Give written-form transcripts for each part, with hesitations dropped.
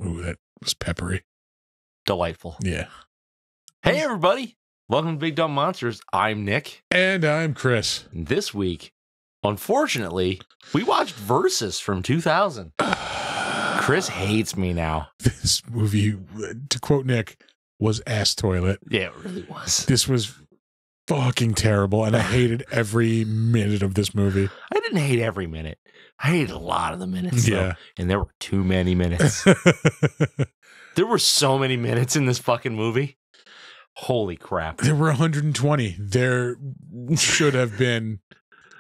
Ooh, that was peppery. Delightful. Yeah. Hey, everybody. Welcome to Big Dumb Monsters. I'm Nick. And I'm Chris. And this week, unfortunately, we watched Versus from 2000. Chris hates me now. This movie, to quote Nick, was ass toilet. Yeah, it really was. This was fucking terrible, and I hated every minute of this movie. I didn't hate every minute. I hated a lot of the minutes, though. Yeah. And there were too many minutes. There were so many minutes in this fucking movie. Holy crap. There were 120. There should have been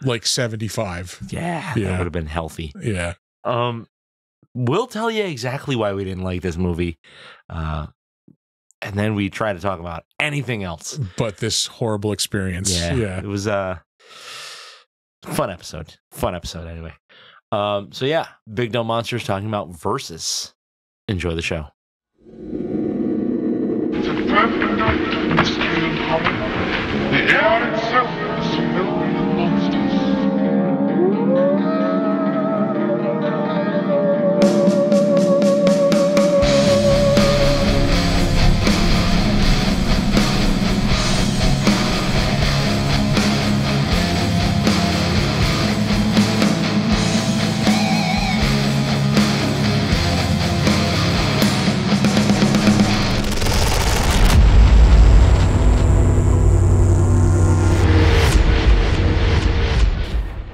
like 75. Yeah, Yeah. that would have been healthy. Yeah. We'll tell you exactly why we didn't like this movie. And then we try to talk about anything else. But this horrible experience. Yeah. It was a fun episode. Fun episode, anyway. So yeah, Big Dumb Monsters talking about Versus. Enjoy the show. To perfect mystery and horror, the air itself is filled with monsters.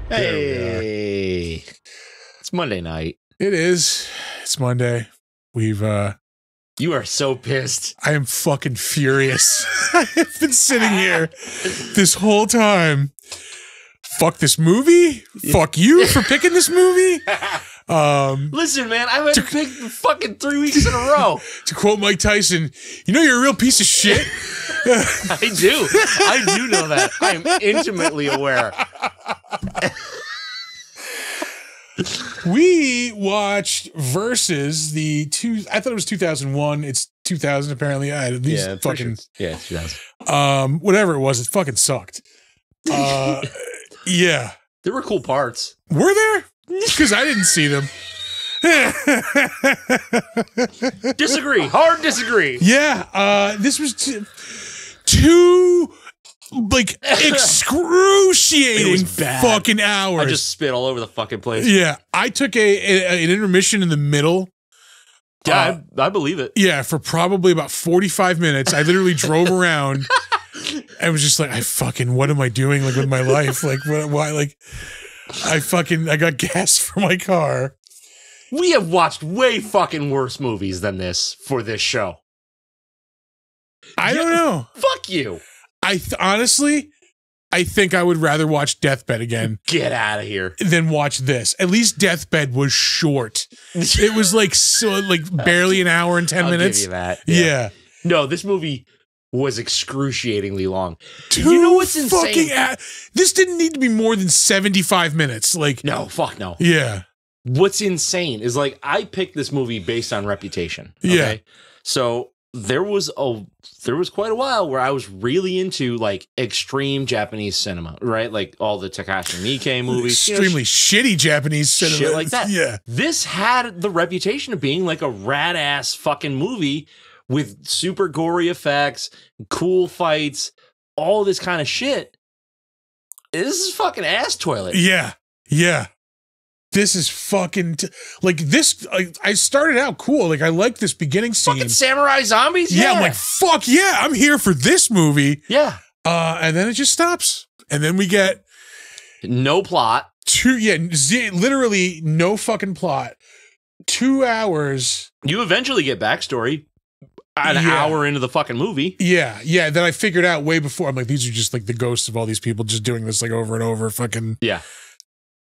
Hey, it's Monday night. It is. It's Monday. We've, You are so pissed. I am fucking furious. I have been sitting here this whole time. Fuck this movie. Fuck you for picking this movie. Listen, man, I've had to pick fucking 3 weeks in a row. To quote Mike Tyson, you know you're a real piece of shit. I do. I do know that. I'm intimately aware. We watched Versus I thought it was 2001. It's 2000 apparently. These fucking yeah, 2000. Whatever it was, it fucking sucked. Yeah. There were cool parts. Were there? Because I didn't see them. Disagree. Hard disagree. Yeah. This was two like excruciating fucking hours. I just spit all over the fucking place. Yeah. I took an intermission in the middle. Yeah, I believe it. Yeah, for probably about 45 minutes. I literally drove around. I was just like, what am I doing like with my life? Like, why? Like, I got gas for my car. We have watched way fucking worse movies than this for this show. I don't know. Fuck you. Honestly, I think I would rather watch Deathbed again. Get out of here. Than watch this. At least Deathbed was short. It was like barely an hour and 10 minutes. Give you that. Yeah. No, this movie was excruciatingly long. Dude, you know what's insane? This didn't need to be more than 75 minutes. Like, no, fuck no. Yeah. What's insane is like I picked this movie based on Reputation. Okay? Yeah. So there was quite a while where I was really into like extreme Japanese cinema, right? Like all the Takashi Miike movies, extremely shitty Japanese cinema, shit like that. Yeah. This had the reputation of being like a rad ass fucking movie with super gory effects, cool fights, all this kind of shit. This is fucking ass toilet. Yeah. Yeah. This is fucking like this. I started out cool. Like I like this beginning scene. Fucking samurai zombies. Yeah. I'm like, fuck yeah. I'm here for this movie. Yeah. And then it just stops. And then we get no plot. Literally no fucking plot. 2 hours. You eventually get backstory. An hour into the fucking movie. Yeah, yeah. Then I figured out way before. I'm like, these are just like the ghosts of all these people just doing this like over and over. Fucking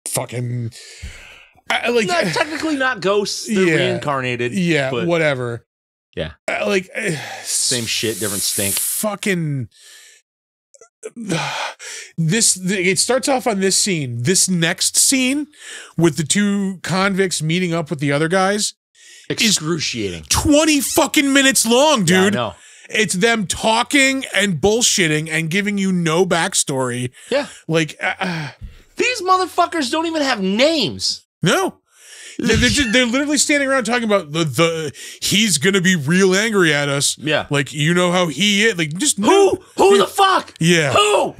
fucking. Technically not ghosts. They're reincarnated. Yeah, but whatever. Yeah, same shit, different stink. Fucking. It starts off on this scene. This next scene with the two convicts meeting up with the other guys. Excruciating. 20 fucking minutes long, dude. Yeah, I know. It's them talking and bullshitting and giving you no backstory. Yeah. Like, these motherfuckers don't even have names. No. They're literally standing around talking about the he's gonna be real angry at us. Yeah. Like, you know how he is. Like, just Who the fuck? Yeah. Who?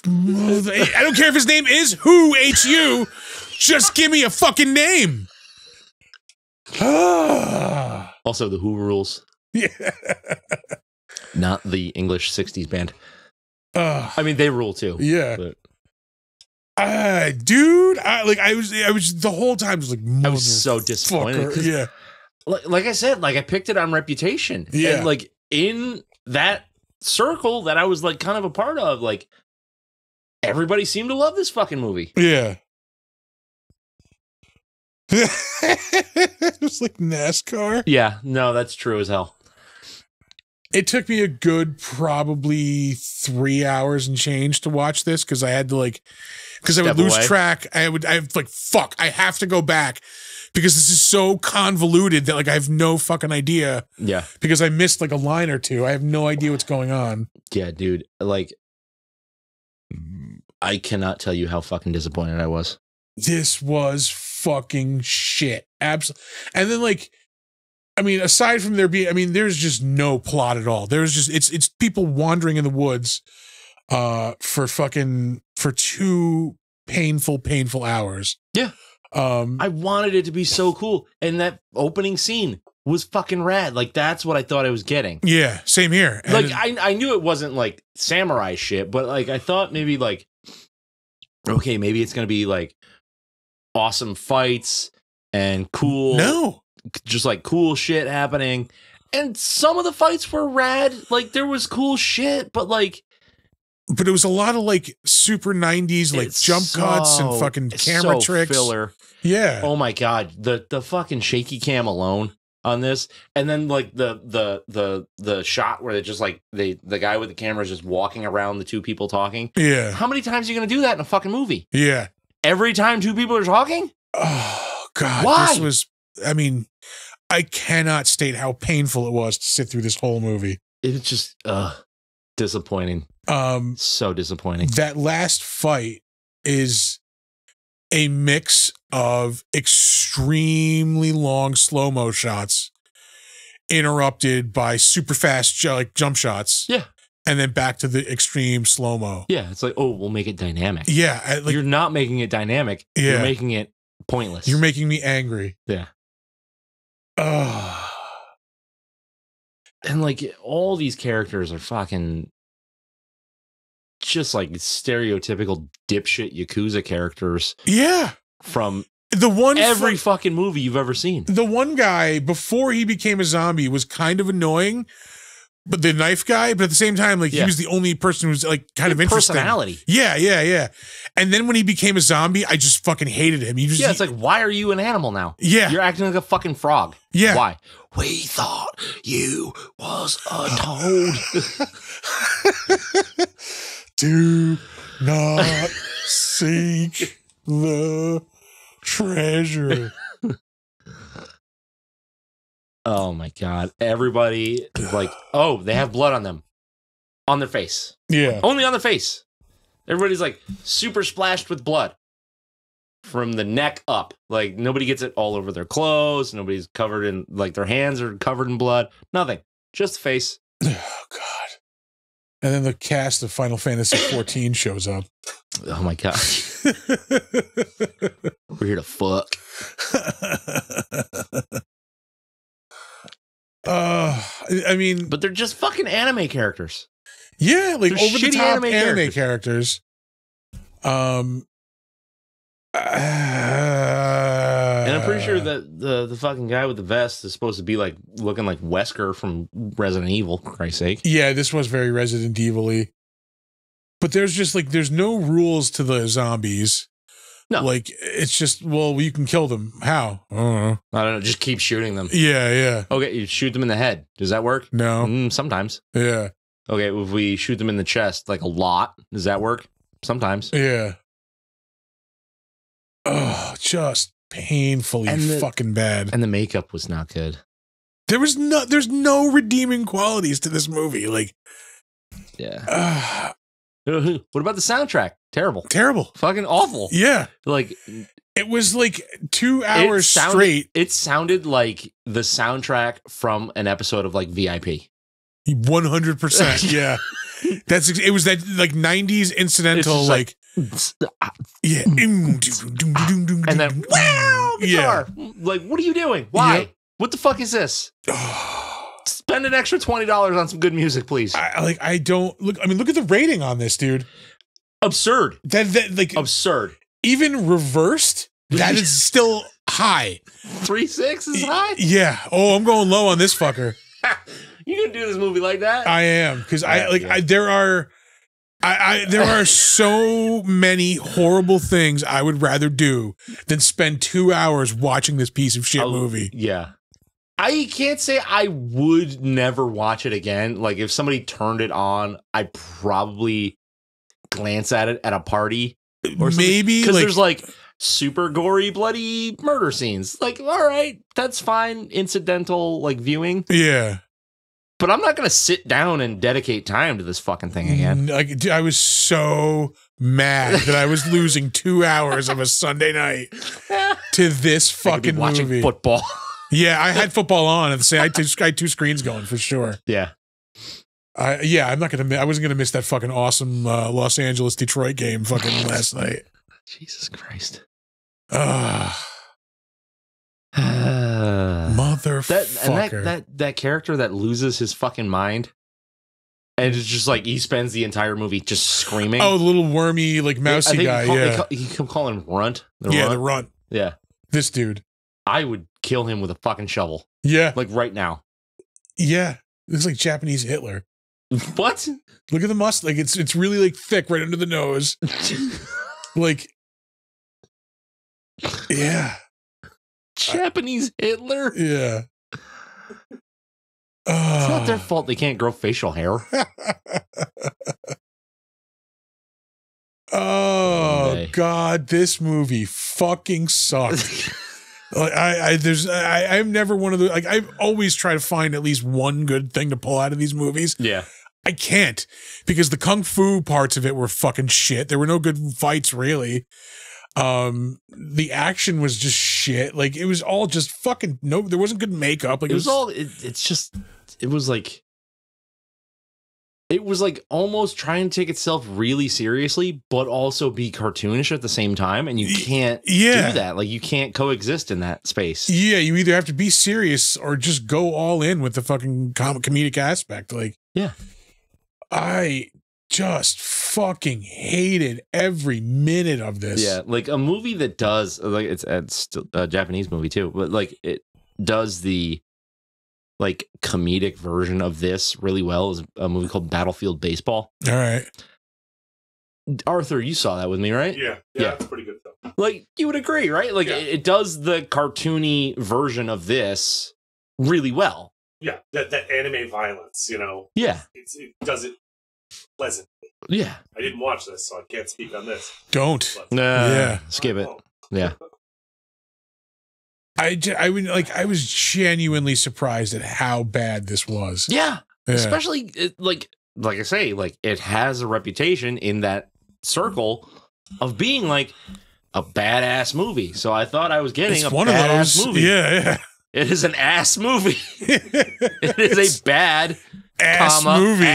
I don't care if his name is Who H-U. Just give me a fucking name. Also, the Who rules. Yeah. Not the English 60s band. I mean, they rule too. Yeah. But dude, I was the whole time just like, I was so disappointed. Yeah. Like I said, like I picked it on Reputation. Yeah. And like in that circle that I was like kind of a part of, like everybody seemed to love this fucking movie. Yeah. It was like NASCAR. Yeah, no, that's true as hell. It took me a good probably 3 hours and change to watch this because I had to because I would lose track. I fuck, I have to go back because this is so convoluted that I have no fucking idea. Yeah. Because I missed a line or two. I have no idea what's going on. Yeah, dude. Like, I cannot tell you how fucking disappointed I was. This was fucking shit. Absolutely. And then aside from there's just no plot at all. There's just, it's people wandering in the woods for 2 painful hours. Yeah. I wanted it to be so cool. And that opening scene was fucking rad. Like, that's what I thought I was getting. Yeah, same here. And I knew it wasn't like samurai shit, but I thought maybe okay, maybe it's going to be awesome fights and cool. No. Just cool shit happening. And some of the fights were rad. There was cool shit, but but it was a lot of super 90s jump cuts and fucking camera tricks. Filler. Yeah. Oh my god, the fucking shaky cam alone on this, and then the shot where they just the guy with the camera is just walking around the 2 people talking. Yeah. How many times are you gonna do that in a fucking movie? Yeah. Every time 2 people are talking? Oh god. Why? This was, I cannot state how painful it was to sit through this whole movie. It's just disappointing. So disappointing. That last fight is a mix of extremely long slow-mo shots interrupted by super fast jump shots. Yeah. And then back to the extreme slow-mo. Yeah, it's we'll make it dynamic. Yeah. You're not making it dynamic. Yeah. You're making it pointless. You're making me angry. Yeah. And all these characters are fucking just stereotypical dipshit Yakuza characters. Yeah. From every fucking movie you've ever seen. The one guy before he became a zombie was kind of annoying, but the knife guy, but at the same time, he was the only person who was kind of interesting. Personality. Yeah. And then when he became a zombie, I just fucking hated him. It's why are you an animal now? Yeah. You're acting like a fucking frog. Yeah. Why? We thought you was a toad. Do not seek the treasure. Oh my god. Everybody is they have blood on them. On their face. Yeah. Only on their face. Everybody's super splashed with blood. From the neck up. Nobody gets it all over their clothes. Nobody's covered in their hands are covered in blood. Nothing. Just the face. Oh god. And then the cast of Final Fantasy XIV shows up. Oh my god. We're here to fuck. But they're just fucking anime characters. Yeah, over the top anime characters. And I'm pretty sure that the fucking guy with the vest is supposed to be looking like Wesker from Resident Evil, for Christ's sake. Yeah, this was very Resident Evil-y. But there's just there's no rules to the zombies. No. It's just, you can kill them. How? I don't know. Just keep shooting them. Yeah. Okay, you shoot them in the head. Does that work? No. Sometimes. Yeah. Okay, if we shoot them in the chest, a lot, does that work? Sometimes. Yeah. Oh, just painfully fucking bad. And the makeup was not good. There's no redeeming qualities to this movie. Yeah. What about the soundtrack? Terrible. Terrible. Fucking awful. Yeah. It was like 2 hours straight. It sounded like the soundtrack from an episode of like VIP. 100%. Yeah. It was that like 90s incidental, like yeah. And then wow, guitar. Yeah. Like, what are you doing? Why? Yep. What the fuck is this? Spend an extra $20 on some good music, please. I don't look. I mean, look at the rating on this, dude. Absurd. That like absurd. Even reversed, that is still high. 3.6 is high. Yeah. Oh, I'm going low on this fucker. You gonna do this movie like that? I am, because there are so many horrible things I would rather do than spend 2 hours watching this piece of shit movie. Yeah. I can't say I would never watch it again. Like, if somebody turned it on, I'd probably glance at it at a party or maybe, because there's like super gory, bloody murder scenes. Like, all right, that's fine. Incidental, like, viewing. Yeah. But I'm not going to sit down and dedicate time to this fucking thing again. Like, I was so mad that I was losing 2 hours of a Sunday night to this fucking watching movie. Football. Yeah, I had football on at the same. I had two screens going for sure. Yeah. I'm not gonna. I wasn't gonna miss that fucking awesome Los Angeles Detroit game fucking last night. Jesus Christ. Motherfucker. That character that loses his fucking mind, and it's just like he spends the entire movie just screaming. Oh, the little wormy, like mousy guy. He can call him Runt. The Runt. Yeah. This dude. I would kill him with a fucking shovel. Yeah. Like right now. Yeah. Looks like Japanese Hitler. What? Look at the mustache. Like it's really like thick right under the nose. Like, yeah. Japanese Hitler? Yeah. It's not their fault they can't grow facial hair. Oh God, this movie fucking sucked. Like I'm never one of the, like, I've always tried to find at least one good thing to pull out of these movies. Yeah. I can't, because the kung fu parts of it were fucking shit. There were no good fights really. The action was just shit. Like, it was all just fucking there wasn't good makeup. Like, it was like almost trying to take itself really seriously, but also be cartoonish at the same time. And you can't do that. Like, you can't coexist in that space. Yeah. You either have to be serious or just go all in with the fucking comedic aspect. Like, yeah, I just fucking hated every minute of this. Yeah. Like a movie that does, like, it's still a Japanese movie too, but like it does the like comedic version of this really well is a movie called Battlefield Baseball. All right. Arthur, you saw that with me, right? Yeah. It's pretty good though. Like, you would agree, right? Like, it does the cartoony version of this really well. Yeah, that anime violence, you know. Yeah. It does it pleasantly. Yeah. I didn't watch this, so I can't speak on this. Don't. Yeah. Skip it. Yeah. I was genuinely surprised at how bad this was. Yeah. Especially like I say, like, it has a reputation in that circle of being like a badass movie. So I thought I was getting a badass movie. Yeah. It is an ass movie. It is a bad ass movie.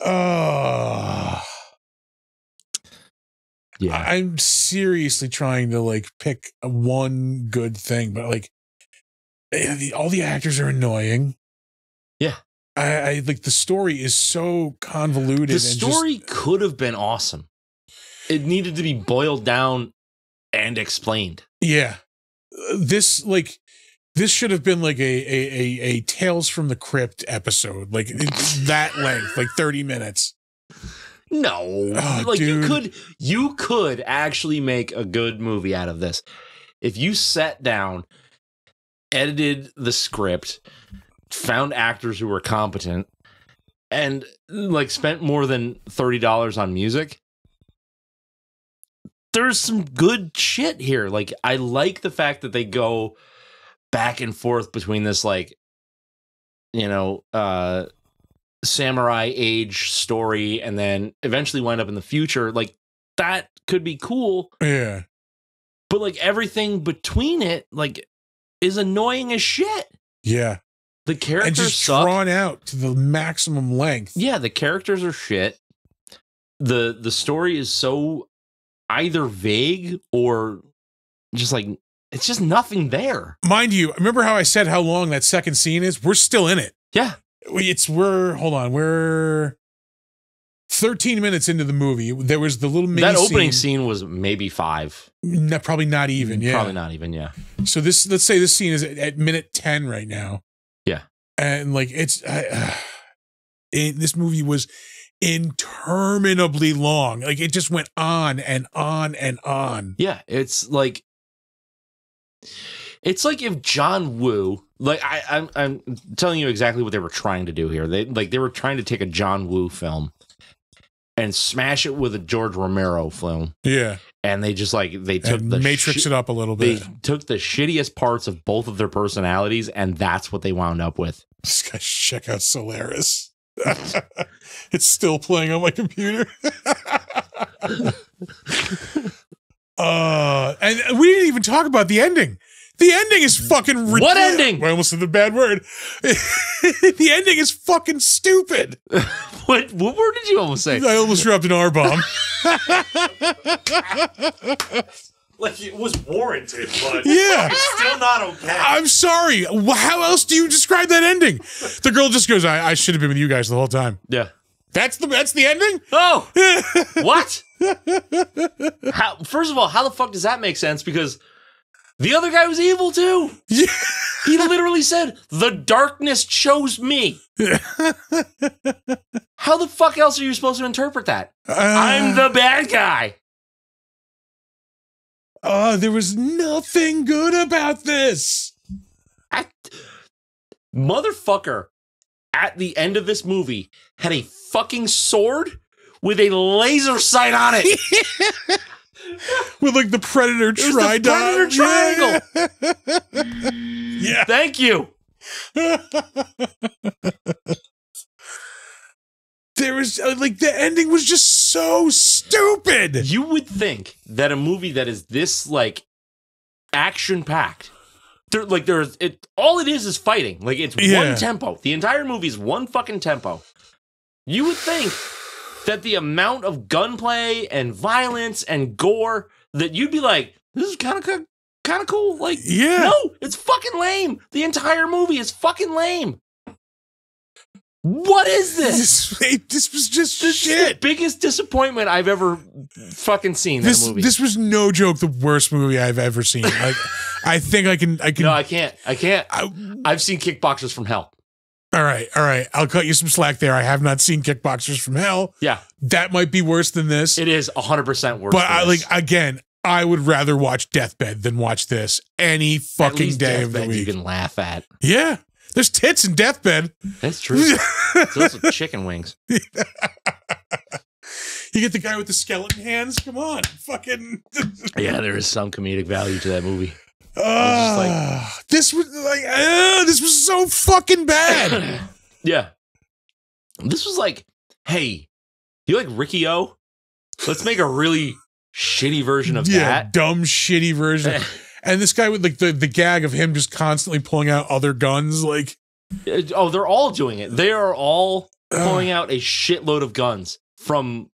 Oh. Yeah. I'm seriously trying to like pick one good thing, but like all the actors are annoying. Yeah. I like the story is so convoluted. The story could have been awesome. It needed to be boiled down and explained. Yeah. This should have been like a Tales from the Crypt episode. Like, it's that length, like 30 minutes. No. Like, dude. you could actually make a good movie out of this. If you sat down, edited the script, found actors who were competent, and like spent more than $30 on music. There's some good shit here. Like, I like the fact that they go back and forth between this, like, you know, samurai age story and then eventually wind up in the future, like that could be cool. Yeah. But like everything between it, like, is annoying as shit. Yeah. The characters And just suck. drawn out to the maximum length. Yeah, the characters are shit. The story is so either vague or just like it's just nothing there. Mind you, remember how I said how long that second scene is? We're still in it. Yeah. We're 13 minutes into the movie. There was the little mini That opening scene was maybe 5. No, probably not even. Yeah. Probably not even, yeah. So let's say this scene is at minute 10 right now. Yeah. And like this movie was interminably long. Like it just went on and on and on. Yeah, it's like if John Woo, like I'm telling you exactly what they were trying to do here. They were trying to take a John Woo film and smash it with a George Romero film. Yeah. And they just like they took and the matrix it up a little bit. They took the shittiest parts of both of their personalities, and that's what they wound up with. Just gotta check out Solaris. It's still playing on my computer. And we didn't even talk about the ending. The ending is fucking ridiculous. What ending? I almost said the bad word. The ending is fucking stupid. What word did you almost say? I almost dropped an R-bomb. Like it was warranted, but Yeah. it's still not okay. I'm sorry. How else do you describe that ending? The girl just goes, I should have been with you guys the whole time. Yeah. That's the ending? Oh, what? First of all, how the fuck does that make sense? Because the other guy was evil too. Yeah. He literally said, "The darkness chose me." How the fuck else are you supposed to interpret that? I'm the bad guy. There was nothing good about this. Motherfucker at the end of this movie had a fucking sword with a laser sight on it. With like the Predator It was the Predator triangle. Yeah. Thank you. There was like the ending was just so stupid. You would think that a movie that is this like action packed, all it is fighting. Like it's one tempo. The entire movie is one fucking tempo. You would think that the amount of gunplay and violence and gore that you'd be like, this is kind of cool. Like, no, it's fucking lame. The entire movie is fucking lame. What is this? This was just This is the biggest disappointment I've ever fucking seen in a movie. This was no joke the worst movie I've ever seen. Like, I think I can. No, I can't. I've seen Kickboxers from Hell. All right. I'll cut you some slack there. I have not seen Kickboxers from Hell. Yeah. That might be worse than this. It is 100% worse. But I would rather watch Deathbed than watch this any fucking day of the week. You can laugh at. Yeah. There's tits in Deathbed. That's true. There's also chicken wings. You get the guy with the skeleton hands. Come on. Fucking. Yeah, there is some comedic value to that movie. This was so fucking bad. Yeah. This was like, hey, you like Ricky O? Let's make a really shitty version of that. Dumb, shitty version. And this guy with like the gag of him just constantly pulling out other guns, like they're all doing it. They are all pulling out a shitload of guns from.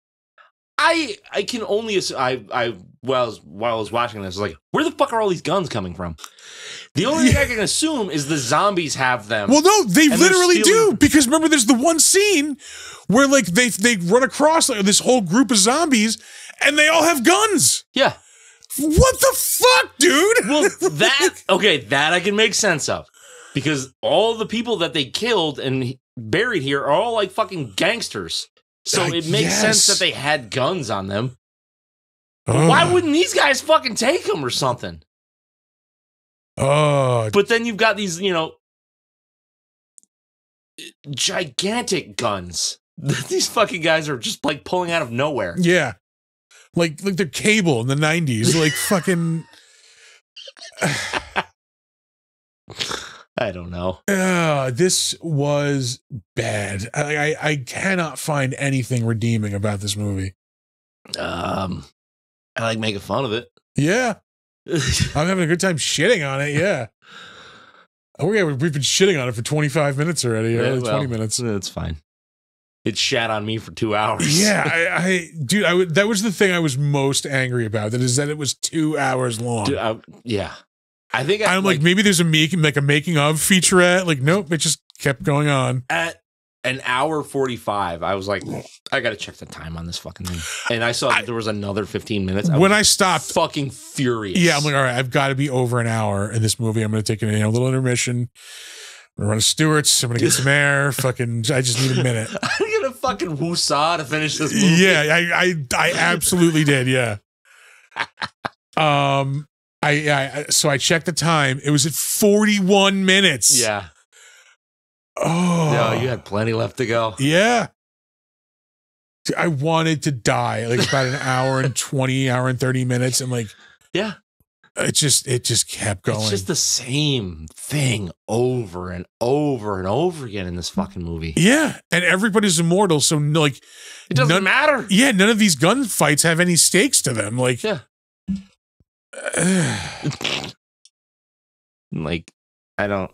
I can only assume. While I was watching this, I was like, where the fuck are all these guns coming from? The only thing I can assume is the zombies have them. Well, no, they literally do, because remember, there's the one scene where like they run across like this whole group of zombies and they all have guns. Yeah. What the fuck, dude? Well, that I can make sense of, because all the people that they killed and buried here are all like fucking gangsters. So it makes sense that they had guns on them. Why wouldn't these guys fucking take them or something? But then you've got these, gigantic guns. These fucking guys are just like pulling out of nowhere. Yeah. Like they're Cable in the 90s. Like fucking. I don't know. This was bad. I cannot find anything redeeming about this movie. I like making fun of it. Yeah. I'm having a good time shitting on it. Yeah. Oh, yeah. We've been shitting on it for 25 minutes already. Yeah, 20 minutes. That's fine. It shat on me for 2 hours. Yeah. Dude, that was the thing I was most angry about. That is that it was 2 hours long. Dude, yeah. I think I'm like, maybe there's a making of featurette. Like, nope. It just kept going on. At an hour 45, I was like, I got to check the time on this fucking thing. And I saw that there was another 15 minutes. When I stopped, fucking furious. Yeah, I'm like, all right, I've got to be over an hour in this movie. I'm going to take a little intermission. I'm going to run to Stewart's. I'm going to get some air. Fucking, I just need a minute. I'm going to fucking woosah to finish this movie. Yeah, I absolutely did. Yeah. So I checked the time. It was at 41 minutes. Yeah. Oh. No, you had plenty left to go. Yeah. I wanted to die. Like about an hour and 30 minutes. And like, yeah. It just kept going. It's just the same thing over and over and over again in this fucking movie. Yeah. And everybody's immortal. So like, it doesn't matter. Yeah. None of these gunfights have any stakes to them. Like, yeah. Like, I don't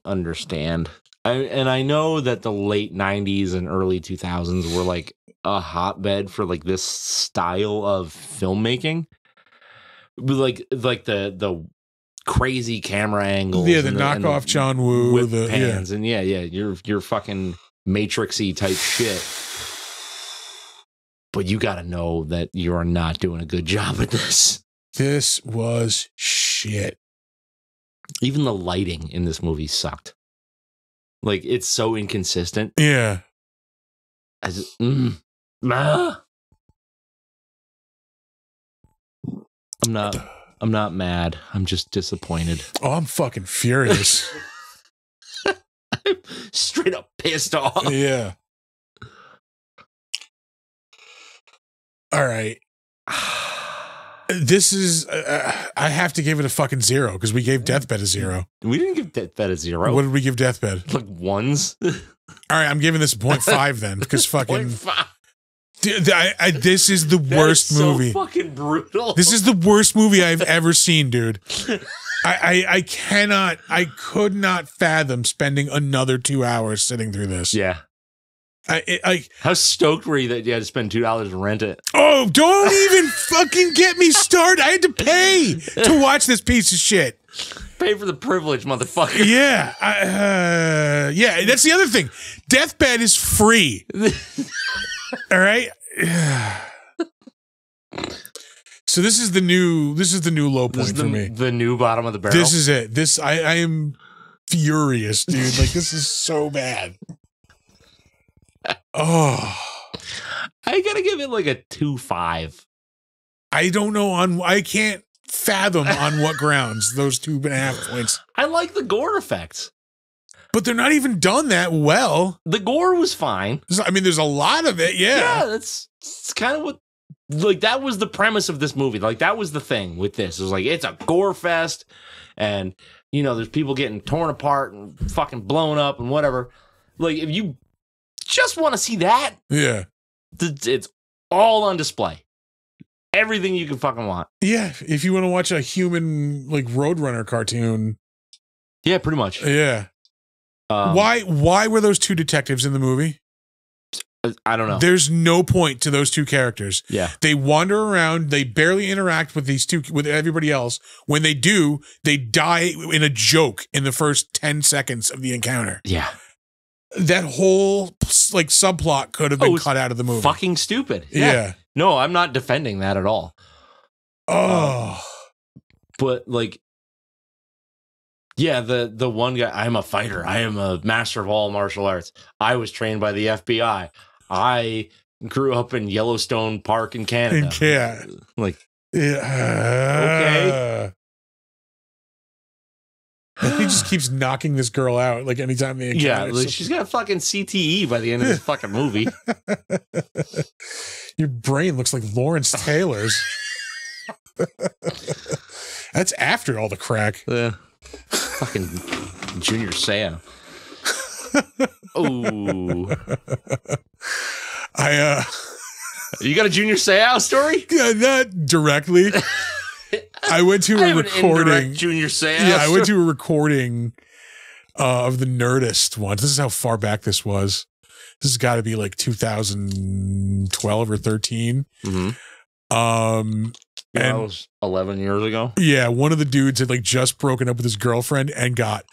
understand. I know that the late 90s and early 2000s were like a hotbed for like this style of filmmaking. Like the crazy camera angles. Yeah, the knockoff John Woo, whip pans, and your fucking Matrixy type shit. But you got to know that you are not doing a good job at this. This was shit. Even the lighting in this movie sucked. Like, it's so inconsistent. Yeah. I just, I'm not mad. I'm just disappointed. Oh, I'm fucking furious. I'm straight up pissed off. Yeah. All right. This is, I have to give it a fucking 0 because we gave Deathbed a 0. We didn't give Deathbed a 0. What did we give Deathbed? Like 1s. All right, I'm giving this a 0.5 then because fucking. 0.5. Dude, this is the worst movie. So fucking brutal. This is the worst movie I've ever seen, dude. I could not fathom spending another 2 hours sitting through this. Yeah. How stoked were you that you had to spend $2 to rent it? Oh, don't even fucking get me started. I had to pay to watch this piece of shit. Pay for the privilege, motherfucker. Yeah. Yeah, that's the other thing. Deathbed is free. All right? So this is the new low point for me. The new bottom of the barrel. This is it. I am furious, dude. Like, this is so bad. Oh, I gotta give it like a 2.5. I don't know I can't fathom on what grounds those 2.5 points. I like the gore effects, but they're not even done that well. The gore was fine. I mean, there's a lot of it. Yeah, that's kind of what. Like, that was the premise of this movie. Like, that was the thing with this. It was like, it's a gore fest, and there's people getting torn apart and fucking blown up and whatever. Like, if you just want to see that, yeah, it's all on display. Everything you can fucking want. Yeah, if you want to watch a human like Roadrunner cartoon. Yeah, pretty much. Yeah. Why were those two detectives in the movie? I don't know. There's no point to those two characters. Yeah. They wander around. They barely interact with with everybody else. When they do, they die in a joke in the first 10 seconds of the encounter. Yeah. That whole like subplot could have been cut out of the movie. Fucking stupid. Yeah. No, I'm not defending that at all. Oh. But like, yeah, the one guy, I'm a fighter. I am a master of all martial arts. I was trained by the FBI. I grew up in Yellowstone Park in Canada. Yeah. Like, okay. He just keeps knocking this girl out like anytime they encounter. Yeah, like, she's got a fucking CTE by the end of this fucking movie. Your brain looks like Lawrence Taylor's. That's after all the crack. Fucking Junior Seau. Oh. You got a Junior Seau story? Yeah, not directly. I went to a recording. Junior Seau. Yeah, I went to a recording of the Nerdist one. This is how far back this was. This has got to be like 2012 or 13. Mm-hmm. And that was 11 years ago. Yeah, one of the dudes had like just broken up with his girlfriend and got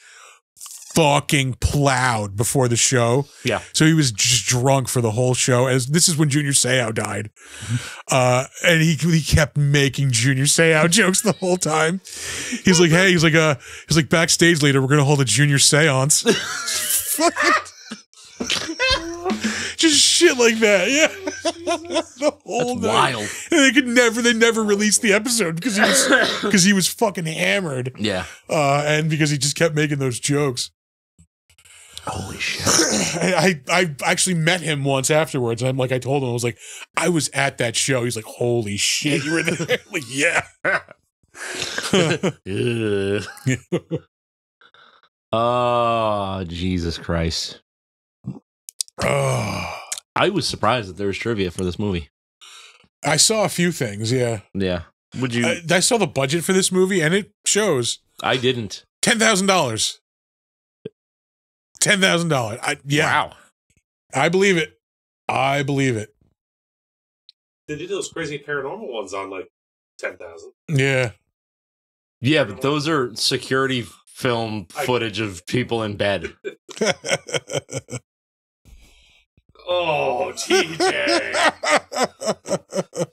fucking plowed before the show. Yeah. So he was just drunk for the whole show. As this is when Junior Seau died. And he kept making Junior Seau jokes the whole time. He's like, hey, he's like backstage later, we're gonna hold a Junior Seance. Just shit like that, yeah. The whole That's night. wild. And they never released the episode because he was fucking hammered. Yeah. And because he just kept making those jokes. Holy shit. I actually met him once afterwards. And I told him, I was like, I was at that show. He's like, holy shit, you were there? I'm like, yeah. Oh, Jesus Christ. Oh. I was surprised that there was trivia for this movie. I saw a few things, yeah. Yeah. Would you? I saw the budget for this movie, and it shows. I didn't. $10,000. $10,000. Yeah. Wow. I believe it. I believe it. They did those crazy paranormal ones on like 10,000. Yeah. Yeah, but those are security film footage of people in bed. Oh, TJ.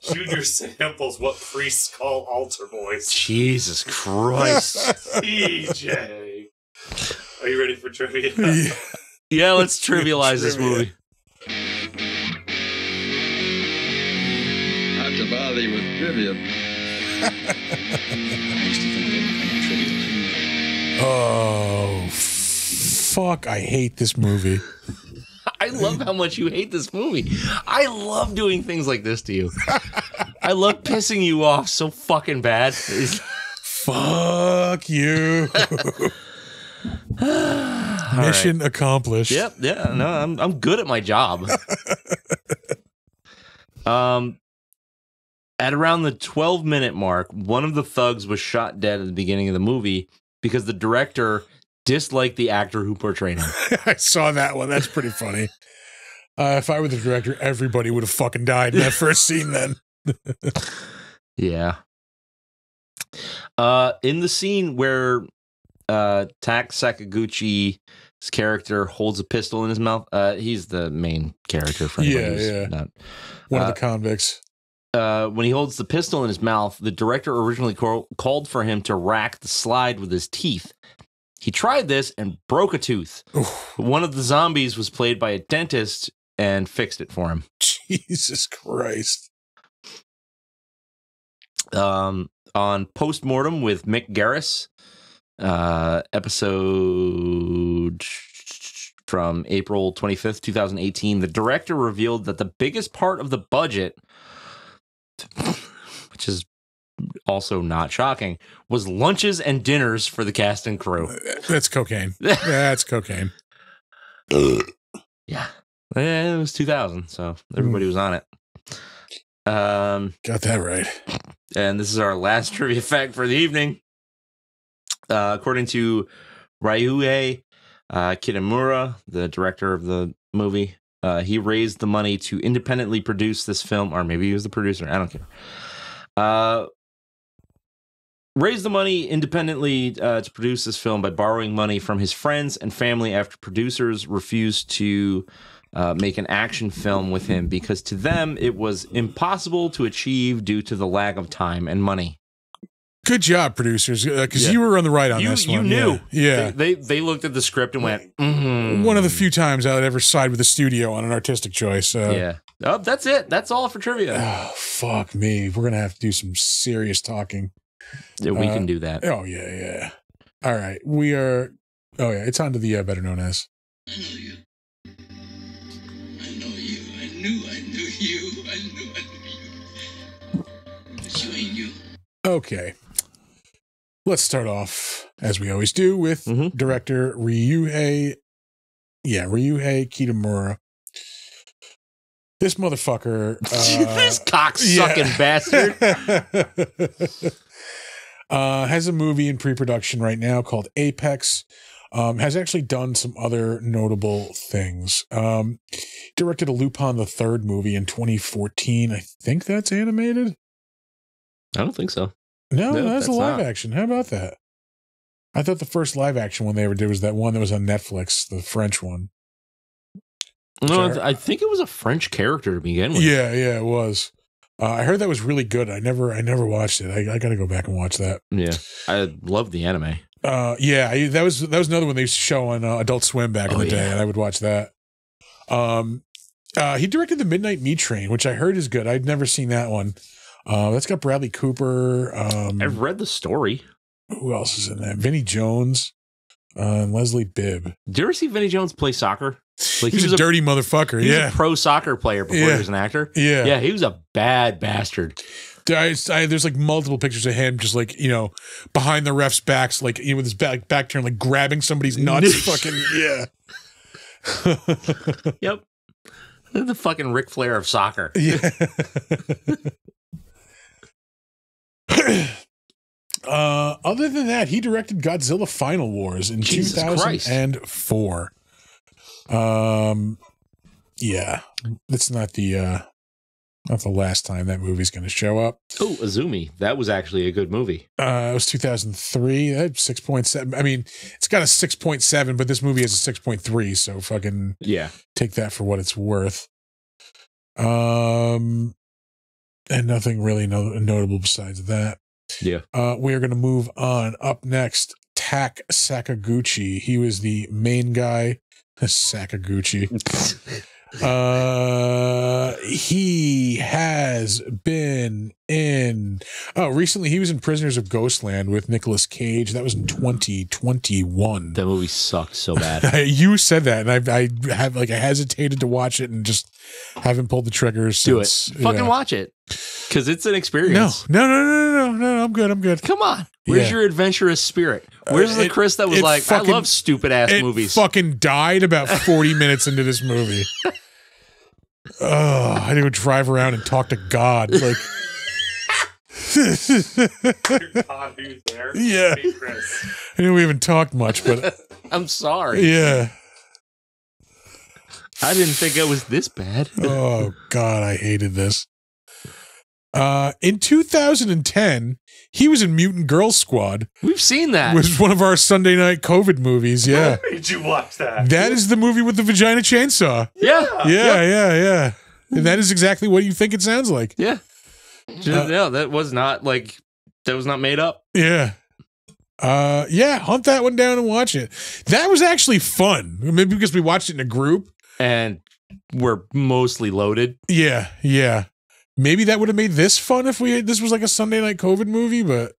Junior samples what priests call altar boys. Jesus Christ. TJ. Are you ready for trivia? Yeah, let's trivialize this movie. Not to bother you with trivia. Oh, fuck. I hate this movie. I love how much you hate this movie. I love doing things like this to you. I love pissing you off so fucking bad. Fuck you. Mission accomplished. Yep. Yeah. No, I'm good at my job. At around the 12-minute mark, one of the thugs was shot dead at the beginning of the movie because the director disliked the actor who portrayed him. I saw that one. That's pretty funny. If I were the director, everybody would have fucking died in that first scene then. Yeah. In the scene where Tak Sakaguchi's character holds a pistol in his mouth, he's the main character for Yeah. One of the convicts. When he holds the pistol in his mouth, the director originally called for him to rack the slide with his teeth. He tried this and broke a tooth. Oof. One of the zombies was played by a dentist and fixed it for him. Jesus Christ. On Postmortem with Mick Garris, episode from April 25th, 2018, the director revealed that the biggest part of the budget, which is also not shocking, was lunches and dinners for the cast and crew. That's cocaine. That's cocaine. Yeah. It was 2000, so everybody was on it. Got that right. And this is our last trivia fact for the evening. According to Ryuhei Kitamura, the director of the movie, he raised the money to independently produce this film, or maybe he was the producer. I don't care. Raised the money independently to produce this film by borrowing money from his friends and family after producers refused to make an action film with him because to them it was impossible to achieve due to the lack of time and money. Good job, producers, because you were on the right on this one. You knew. Yeah. They looked at the script and went, mm-hmm. One of the few times I would ever side with the studio on an artistic choice. Yeah. Oh, that's it. That's all for trivia. Oh, fuck me. We're going to have to do some serious talking. Yeah, we can do that. Oh, yeah. All right. We are... Oh, yeah. It's on to the Better Known As. I know you. I know you. I knew you. I knew you. But you ain't you. Okay. let's start off, as we always do, with Mhm. director Ryuhei Kitamura. This motherfucker. This cocksucking bastard. Has a movie in pre-production right now called Apex. Has actually done some other notable things. Directed a Lupin the Third movie in 2014. I think that's animated. I don't think so. No, No, that's a that's live not. action. How about that? I thought the first live action one they ever did was that one that was on Netflix, the French one. No, Sure. I think it was a French character to begin with. Yeah, it was. I heard that was really good. I never watched it. I got to go back and watch that. Yeah. I love the anime. That was another one they used to show on Adult Swim back in Oh, the day, yeah. and I would watch that. He directed the Midnight Meat Train, which I heard is good. I'd never seen that one. That's got Bradley Cooper. I've read the story. Who else is in that? Vinnie Jones, and Leslie Bibb. Did you ever see Vinnie Jones play soccer? Like He's a dirty motherfucker. he was Yeah, a pro soccer player before Yeah. he was an actor. yeah. Yeah, he was a bad bastard. There's like multiple pictures of him just like, behind the refs' backs, like, with his back turn, like grabbing somebody's nuts. Fucking, yeah. Yep. The fucking Ric Flair of soccer. Yeah. Other than that, he directed Godzilla Final Wars in Jesus Christ. 2004. Yeah, that's not the last time that movie's going to show up. Oh, Azumi. That was actually a good movie. It was 2003. 6.7. I mean, it's got a 6.7, but this movie has a 6.3. So fucking Yeah. take that for what it's worth. And nothing really notable besides that. Yeah. We're going to move on. Up next, Tak Sakaguchi. He was the main guy. Sakaguchi. He has been in. Recently he was in Prisoners of Ghostland with Nicolas Cage. That was in 2021. That movie sucked so bad. You said that, and I have I hesitated to watch it and just haven't pulled the trigger Do it. since. Fucking watch it. Because it's an experience. No. I'm good. Come on. Where's Yeah. your adventurous spirit? Where's the Chris that was it like, fucking- I love stupid ass It movies? fucking died about 40 minutes into this movie. Oh, I had to go drive around and talk to God. Like, God, who's there? Yeah. Hey, Chris. I know we haven't talked much, but I'm sorry. yeah. I didn't think it was this bad. Oh God, I hated this. In 2010, he was in Mutant Girl Squad, We've seen that. which was one of our Sunday night COVID movies. Yeah, Why did you watch that? that is the movie with the vagina chainsaw. yeah. Yeah. And that is exactly what you think it sounds like. Yeah. No, that was not made up. Yeah. Hunt that one down and watch it. That was actually fun. Maybe because we watched it in a group. And we're mostly loaded. Yeah. Maybe that would have made this fun if this was like a Sunday night COVID movie, but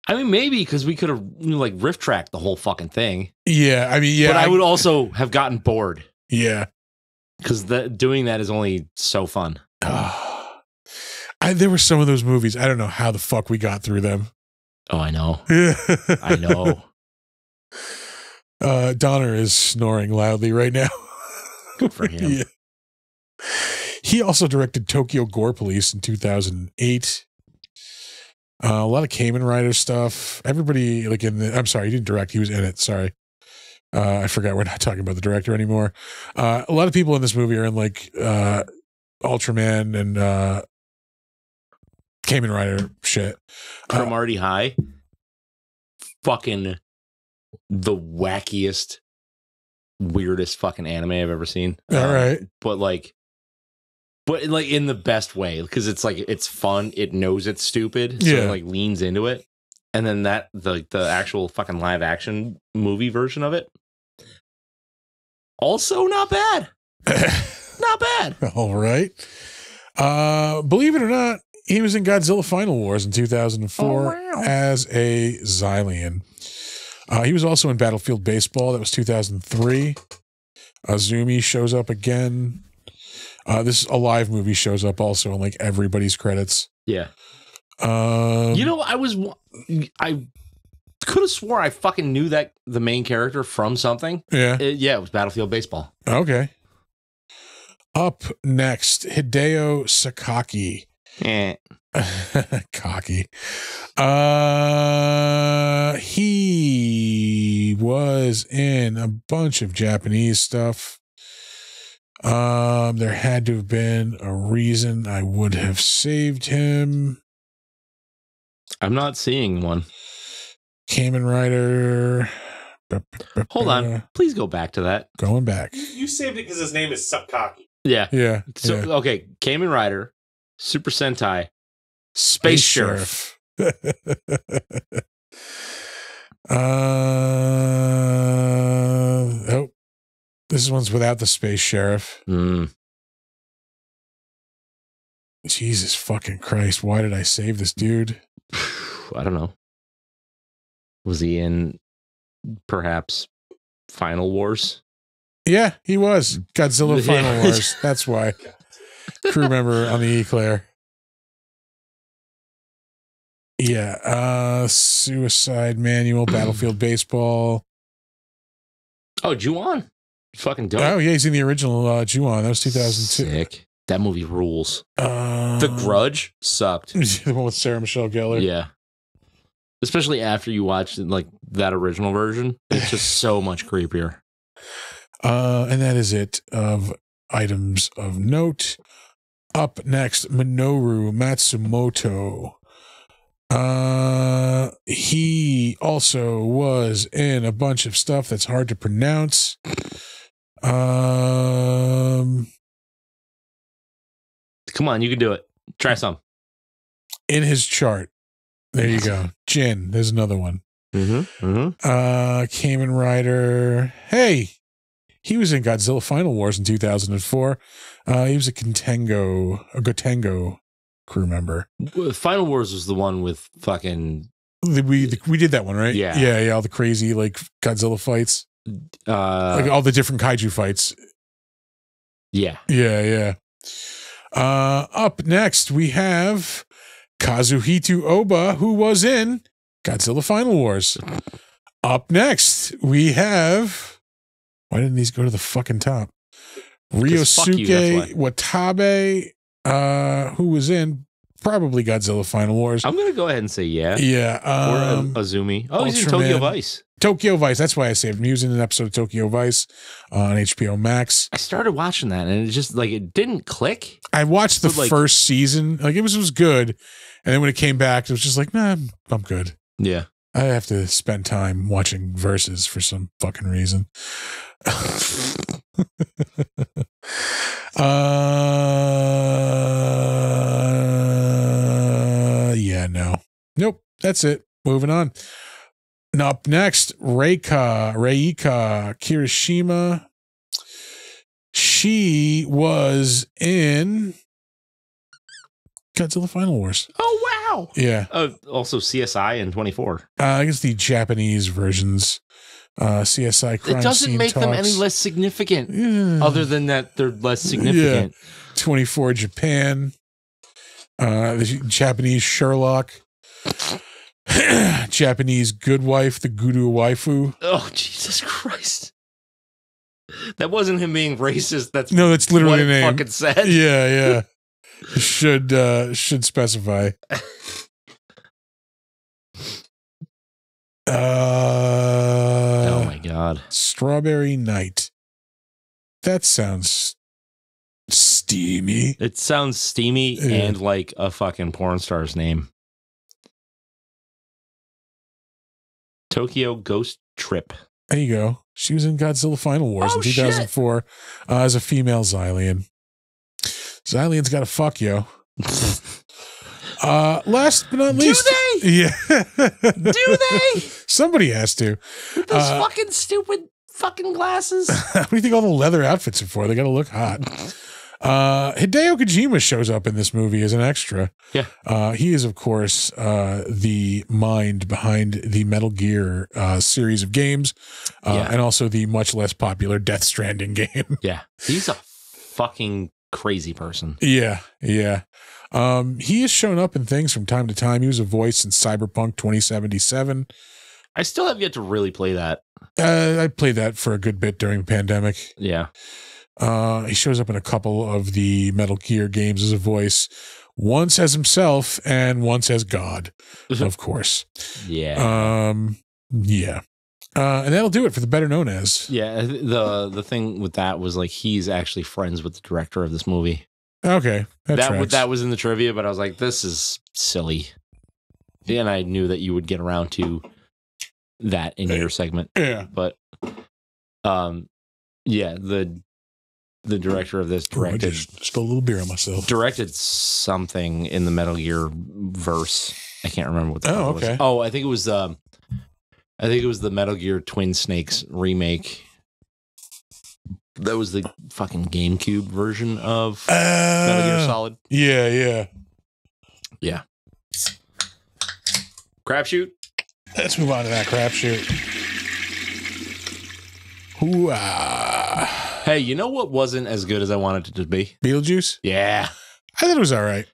I mean, maybe because we could have riff tracked the whole fucking thing. yeah, I mean, yeah. But I would also have gotten bored Yeah. because doing that is only so fun. There were some of those movies. I don't know how the fuck we got through them. Oh, I know. I I know. Donner is snoring loudly right now. Good for him. Yeah. He also directed Tokyo Gore Police in 2008. A lot of Kamen Rider stuff. Everybody I'm sorry, he didn't direct. He was in it. Sorry. I forgot we're not talking about the director anymore. A lot of people in this movie are in Ultraman and Kamen Rider shit. Cromartie High. Fucking the wackiest, weirdest fucking anime I've ever seen. All right. But in the best way, because it's fun. It knows it's stupid, so Yeah. it leans into it. And then the actual fucking live action movie version of it, also not bad. Not bad. All right. Believe it or not, he was in Godzilla Final Wars in 2004 Oh, wow. as a Xylian. He was also in Battlefield Baseball. That was 2003. Azumi shows up again. This Alive movie shows up also in everybody's credits. Yeah. I Could have swore I fucking knew that the main character from something. Yeah. Yeah, it was Battlefield Baseball. Okay. Up next, Hideo Sakaki. Cocky. He was in a bunch of Japanese stuff. There had to have been a reason I would have saved him. I'm not seeing one. Kamen Rider. Hold on. Please go back to that. Going back. You saved it because his name is Sakaki. Yeah. Yeah. So, yeah. okay. Kamen Rider, Super Sentai, Space Sheriff. Oh, this one's without the Space Sheriff. Jesus fucking Christ. Why did I save this dude? I don't know. Was he in perhaps Final Wars? Yeah, he was. Godzilla Final Wars. That's why. Crew member on the Eclair. Yeah. Suicide Manual, Battlefield Baseball. Oh, Ju-on. Fucking dope. Oh, yeah, he's in the original Ju-on. That was 2002. Sick. That movie rules. The The Grudge sucked. The one with Sarah Michelle Gellar. Yeah. Especially after you watched like that original version. It's just so much creepier. And that is it of items of note. Up next, Minoru Matsumoto. He also was in a bunch of stuff that's hard to pronounce. Come on, you can do it. Try some. In his chart. There you go. Jin. There's another one. Kamen Rider. Hey, he was in Godzilla Final Wars in 2004. He was a Gotengo crew member. Final Wars was the one with fucking... We did that one, right? Yeah. Yeah, all the crazy like Godzilla fights. Like all the different kaiju fights. Yeah. Yeah. Up next, we have Kazuhito Oba, who was in Godzilla Final Wars. Up next, we have... Why didn't these go to the fucking top? Ryosuke Watabe, who was in probably Godzilla Final Wars. I'm going to go ahead and say yeah. Yeah. Or Azumi. Oh, he's in Tokyo Vice. Tokyo Vice. That's why I saved him. He was in an episode of Tokyo Vice on HBO Max. I started watching that and it just like it didn't click. I watched the first season. Like it was good. And then when it came back, it was just like, nah, I'm good. Yeah. I have to spend time watching Versus for some fucking reason. Yeah, no. Nope. That's it. Moving on. And up next, Reika Kirishima. She was in Godzilla Final Wars. Oh, wow. Yeah. Also CSI in 24. I guess the Japanese versions. CSI crime It doesn't scene make them talks. any less significant. Yeah. Other than that, they're less significant. Yeah. 24 Japan. The Japanese Sherlock. Japanese Good Wife, the Guru Waifu. Oh, Jesus Christ. That wasn't him being racist. That's literally what the it name. fucking said. Yeah. Should specify. Oh my God. Strawberry Night. That sounds steamy. It sounds steamy and like a fucking porn star's name. Tokyo Ghost Trip. There you go. She was in Godzilla Final Wars in 2004 as a female Xylian. Xylian's got to fuck, yo. Last but not least. Do they? Yeah. Do they? Somebody has to. With those fucking stupid fucking glasses. What do you think all the leather outfits are for? They got to look hot. Hideo Kojima shows up in this movie as an extra. Yeah. He is, of course, the mind behind the Metal Gear series of games, and also the much less popular Death Stranding game. Yeah. He's a fucking crazy person. Yeah. He has shown up in things from time to time. He was a voice in Cyberpunk 2077. I still have yet to really play that. I played that for a good bit during the pandemic. Yeah. He shows up in a couple of the Metal Gear games as a voice, once as himself and once as God, of course. Yeah. Yeah. And that'll do it for the Better Known As. Yeah. The thing with that was like he's actually friends with the director of this movie. Okay. That was in the trivia, but I was like, this is silly. And I knew that you would get around to that in your segment. Yeah. But yeah, the director of this directed I just spilled a little beer on myself. Directed something in the Metal Gear verse. I can't remember what the Oh, was. okay. Oh, I think it was the Metal Gear Twin Snakes remake. That was the fucking GameCube version of Metal Gear Solid. Yeah. Crapshoot. Let's move on to that crapshoot. Hoo-ah. Hey, you know what wasn't as good as I wanted it to be? Beetlejuice? Yeah. I thought it was all right.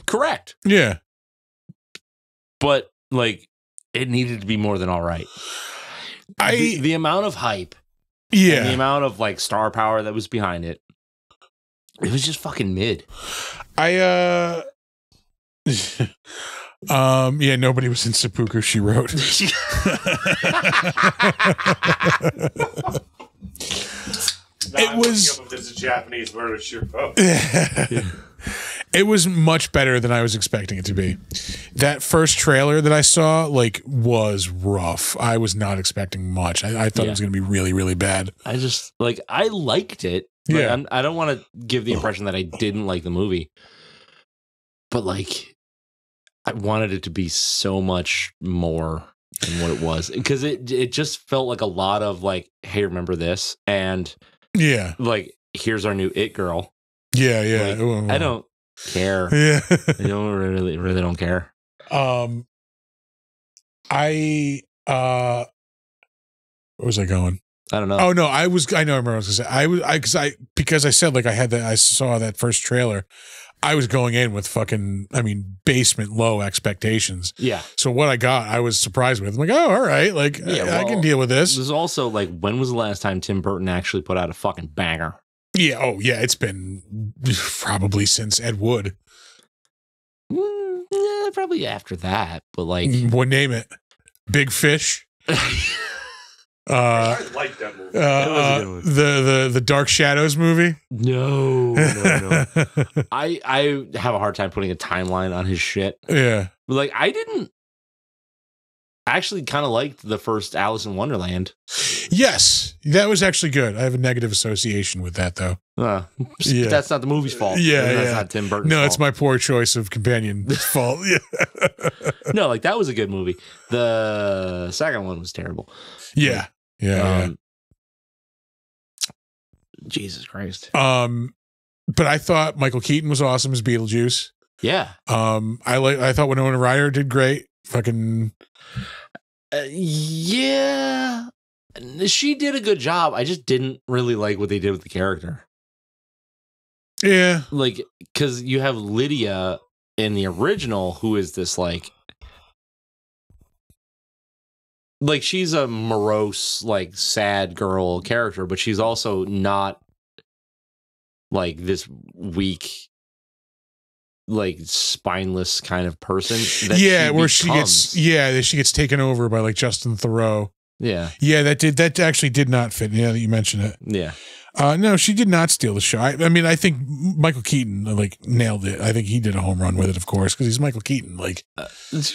Correct. Yeah. But like it needed to be more than all right. The amount of hype. Yeah. And the amount of like star power that was behind it. It was just fucking mid. Yeah, nobody was in Seppuku, she wrote. It was It's a Japanese murder show. It was much better than I was expecting it to be. That first trailer that I saw, like, was rough. I was not expecting much. I thought it was going to be really, really bad. I just like I liked it. Yeah. I don't want to give the impression that I didn't like the movie, but like I wanted it to be so much more than what it was because it just felt like a lot of like, hey, remember this? And yeah, like here's our new it girl. Yeah. Like, I don't care. Yeah, I don't really don't care. Where was I going? I don't know. Oh no, I know. I remember what I was gonna say. Because I said like I saw that first trailer. I was going in with basement low expectations. Yeah. So what I got, I was surprised with. I'm like, oh, all right, like I can deal with this. There's also like, when was the last time Tim Burton actually put out a fucking banger? Yeah. Oh yeah, it's been probably since Ed Wood. Yeah, probably after that, but like, What name it? Big Fish. I like that movie. The Dark Shadows movie. No. I have a hard time putting a timeline on his shit. Yeah. Like I didn't actually kind of liked the first Alice in Wonderland. Yes, that was actually good. I have a negative association with that though. Yeah. That's not the movie's fault. Yeah, That's not Tim Burton's No, fault. it's my poor choice of companion fault. Yeah. No, like that was a good movie. The second one was terrible. Yeah. Yeah. Jesus Christ. But I thought Michael Keaton was awesome as Beetlejuice. Yeah. I thought Winona Ryder did great. Fucking yeah. She did a good job. I just didn't really like what they did with the character. yeah. Like, because you have Lydia in the original, who is this like she's a morose, like sad girl character, but she's also not like this weak, like spineless kind of person. That she gets taken over by like Justin Theroux. Yeah. Yeah, that actually did not fit. Yeah, that you mentioned it. Yeah. No, she did not steal the show. I think Michael Keaton like nailed it. I think he did a home run with it, of course, because he's Michael Keaton. Like,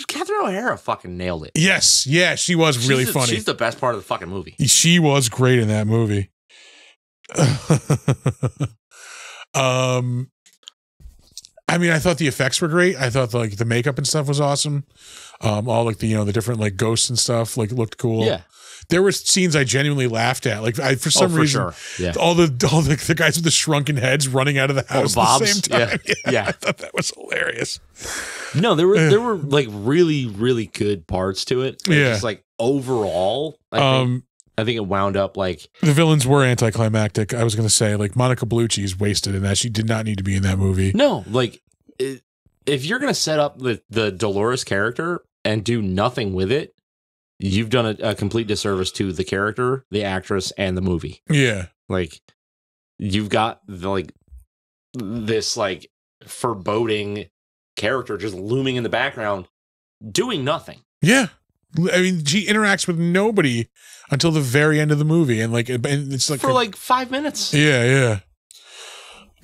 Catherine O'Hara fucking nailed it. yes, yeah, she was really funny. She's the best part of the fucking movie. She was great in that movie. I thought the effects were great. I thought like the makeup and stuff was awesome. All like the the different like ghosts and stuff like looked cool. Yeah. There were scenes I genuinely laughed at. Like for some reason, sure. Yeah. all the guys with the shrunken heads running out of the house at the same time. Yeah. I thought that was hilarious. No, there were like really, really good parts to it. Like, Yeah. Just like overall, I think it wound up like The villains were anticlimactic. I was going to say like Monica Bellucci's wasted in that. She did not need to be in that movie. no, like if you're gonna set up the Dolores character and do nothing with it, you've done a complete disservice to the character, the actress, and the movie. Yeah. Like, you've got this like foreboding character just looming in the background, doing nothing. Yeah. I mean, she interacts with nobody until the very end of the movie, and it's like for like 5 minutes. Yeah, yeah.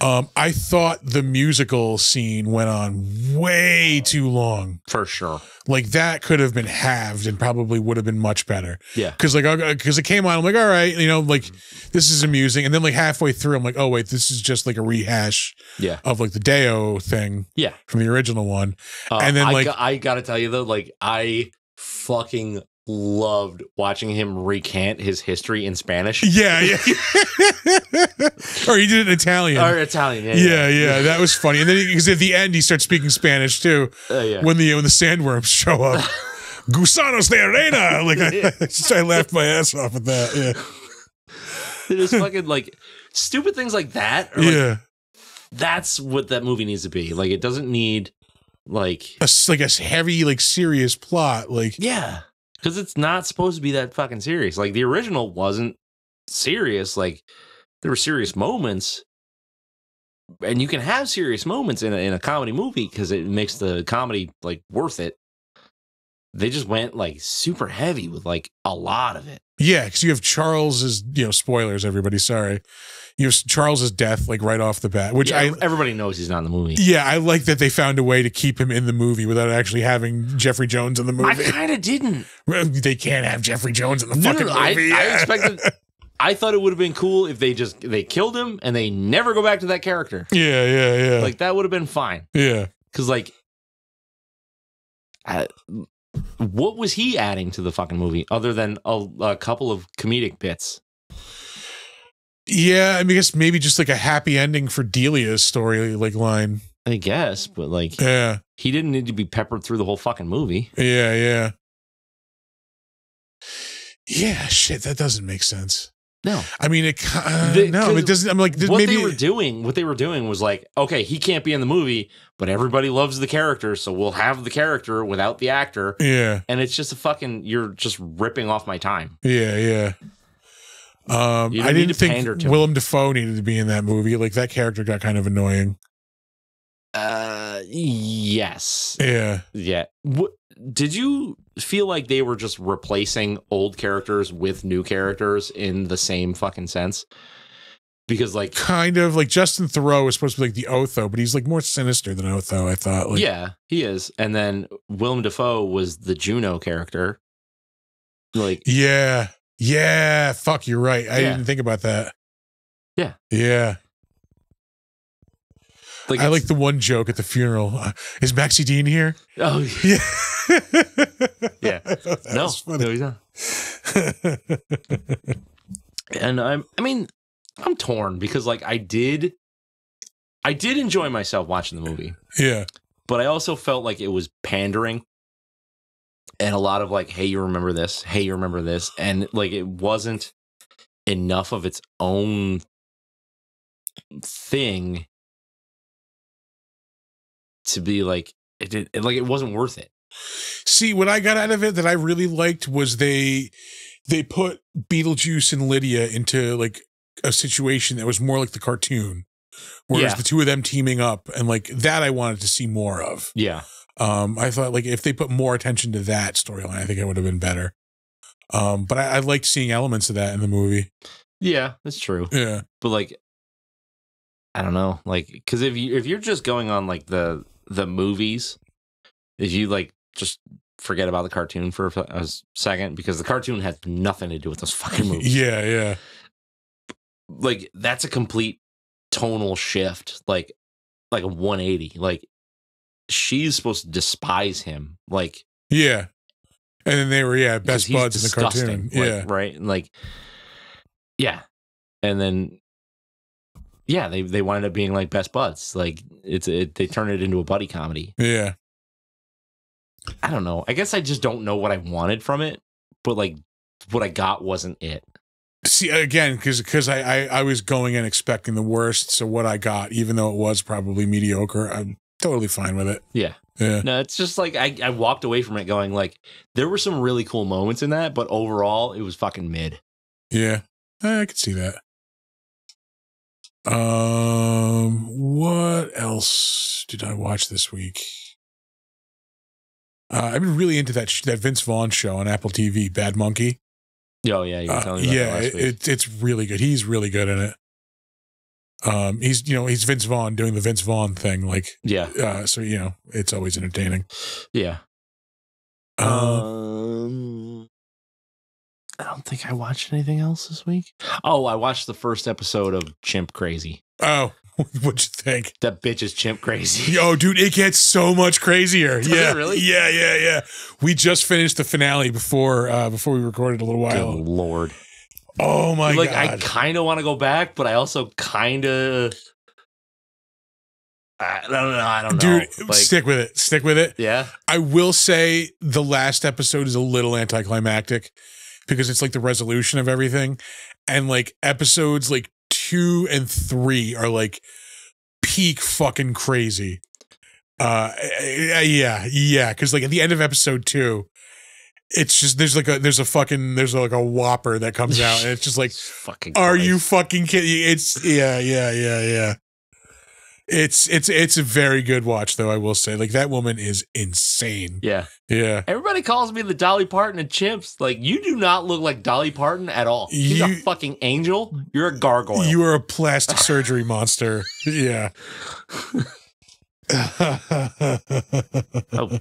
I thought the musical scene went on way too long. For sure. Like, that could have been halved and probably would have been much better. Yeah. Because it came on, I'm like, all right, like, this is amusing. And then like halfway through, I'm like, oh wait, this is just like a rehash of like the Deo thing from the original one. And then I gotta tell you though, like, I fucking loved watching him recant his history in Spanish. Yeah, yeah. Or he did it in Italian. Or Italian, yeah. That was funny. And then because at the end he starts speaking Spanish too. When the sandworms show up. Gusanos de arena. Like I laughed my ass off at that. Yeah. It is fucking like stupid things like that. That's what that movie needs to be. Like, it doesn't need like a heavy, like, serious plot. Like, because it's not supposed to be that fucking serious. Like, the original wasn't serious. Like, there were serious moments, and you can have serious moments in a comedy movie because it makes the comedy like worth it. They just went like super heavy with like a lot of it. Yeah, because you have Charles's, spoilers, everybody, sorry. You have Charles's death like right off the bat, which everybody knows he's not in the movie. Yeah, I like that they found a way to keep him in the movie without actually having Jeffrey Jones in the movie. I kind of didn't. They can't have Jeffrey Jones in the fucking movie. I expected. I thought it would have been cool if they killed him and they never go back to that character. Yeah. Like, that would have been fine. Yeah, because like, what was he adding to the fucking movie other than a couple of comedic bits? Yeah, I mean, I guess maybe just like a happy ending for Delia's story, like, line. I guess, but like, he didn't need to be peppered through the whole fucking movie. Yeah, shit, that doesn't make sense. No, I mean, it doesn't. I'm like, what maybe they were doing was like, okay, he can't be in the movie, but everybody loves the character, so we'll have the character without the actor. Yeah, and it's just you're just ripping off my time. Yeah. I didn't think Willem Dafoe needed to be in that movie. Like, that character got kind of annoying. Yes. Yeah. Did you feel like they were just replacing old characters with new characters in the same fucking sense? Because like, kind of like Justin Theroux is supposed to be like the Otho, but he's like more sinister than Otho, I thought. Like, yeah, he is. And then Willem Dafoe was the Juno character. Like, yeah, fuck, you're right. I didn't think about that. Yeah. Like, I like the one joke at the funeral. Is Maxie Dean here? Oh, yeah. Yeah. No, he's not. And I mean, I'm torn because like I did enjoy myself watching the movie. Yeah. But I also felt like it was pandering. And a lot of like, hey, you remember this? Hey, you remember this? And like, it wasn't enough of its own thing to be like, it wasn't worth it. See, what I got out of it that I really liked was they put Beetlejuice and Lydia into like a situation that was more like the cartoon, whereas the two of them teaming up, and like that I wanted to see more of. Yeah. I thought like if they put more attention to that storyline, I think it would have been better. But I liked seeing elements of that in the movie. Yeah, that's true. Yeah. But like, I don't know, like, because if you're just going on like the movies, if you like just forget about the cartoon for a second, because the cartoon has nothing to do with those fucking movies. Yeah. Like, that's a complete tonal shift, like a 180. Like, she's supposed to despise him, like, yeah, and then they were best buds in the cartoon, like, right, and like, and then they wound up being like best buds, like they turn it into a buddy comedy. Yeah, I don't know. I guess I just don't know what I wanted from it, but like what I got wasn't it. See, again, because I was going in expecting the worst, so what I got, even though it was probably mediocre, Totally fine with it. Yeah. Yeah. No, it's just like I walked away from it going like there were some really cool moments in that, but overall it was fucking mid. Yeah. I could see that. What else did I watch this week? I've been really into that Vince Vaughn show on Apple TV, Bad Monkey. Oh yeah, you were telling me about that last week. It's really good. He's really good in it. He's Vince Vaughn doing the Vince Vaughn thing, like so it's always entertaining. Yeah. I don't think I watched anything else this week. Oh, I watched the first episode of Chimp Crazy. Oh, what'd you think? That bitch is chimp crazy. Yo, dude, it gets so much crazier. Does yeah, it really? Yeah. We just finished the finale before we recorded a little while. Good Lord. Oh my god! I kind of want to go back, but I also kind of. I don't know. Dude, stick with it. Stick with it. Yeah. I will say the last episode is a little anticlimactic because it's like the resolution of everything. And like episodes like 2 and 3 are like peak fucking crazy. Yeah. Cause like at the end of episode 2, it's just there's like a whopper that comes out and it's just like fucking are Christ. you fucking kidding? It's yeah. It's a very good watch though, I will say. Like that woman is insane. Yeah. Yeah. Everybody calls me the Dolly Parton of chimps. Like you do not look like Dolly Parton at all. She's a fucking angel. You're a gargoyle. You are a plastic surgery monster. Yeah. How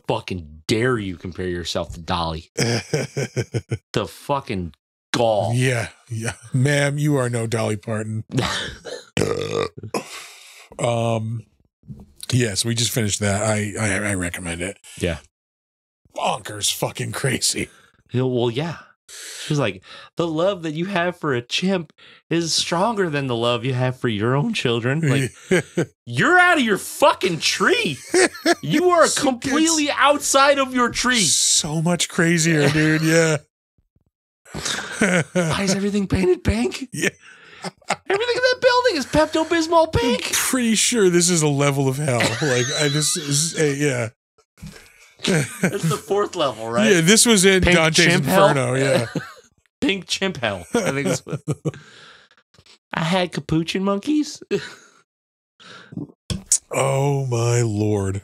fucking dare you compare yourself to Dolly? The fucking gall. Yeah. Ma'am, you are no Dolly Parton. Yeah, so we just finished that. I recommend it. Yeah. Bonkers fucking crazy. Well, yeah. She's like, the love that you have for a chimp is stronger than the love you have for your own children. Like, you're out of your fucking tree. You are completely outside of your tree. So much crazier, dude. Yeah. Why is everything painted pink? Yeah. Everything in that building is Pepto-Bismol pink. Pretty sure this is a level of hell. Like, yeah. That's the 4th level, right? Yeah, this was in Pink Dante's chimp Inferno. hell? Yeah. Pink chimp hell. I think it's what. I had capuchin monkeys. Oh my lord.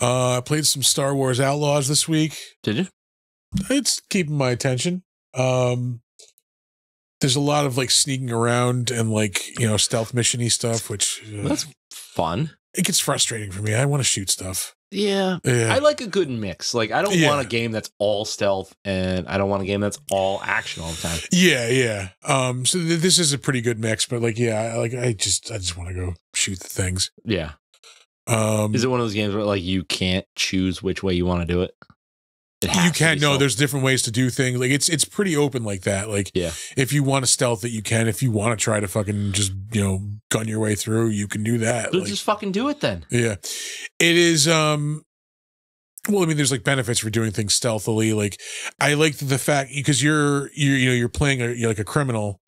I played some Star Wars Outlaws this week. Did you? It's keeping my attention. There's a lot of like sneaking around and like, stealth mission-y stuff, which That's fun. it gets frustrating for me. I want to shoot stuff. Yeah. I like a good mix. Like I don't want a game that's all stealth and I don't want a game that's all action all the time. Yeah. So this is a pretty good mix, but like, I just want to go shoot the things. Yeah. Is it one of those games where like you can't choose which way you want to do it? You can. No, there's different ways to do things. Like it's pretty open like that. Like if you want to stealth it, you can. If you want to try to fucking just, gun your way through, you can do that. So just fucking do it then. Yeah. It is, well, I mean, there's like benefits for doing things stealthily. Like I like the fact because you're playing you're like a criminal,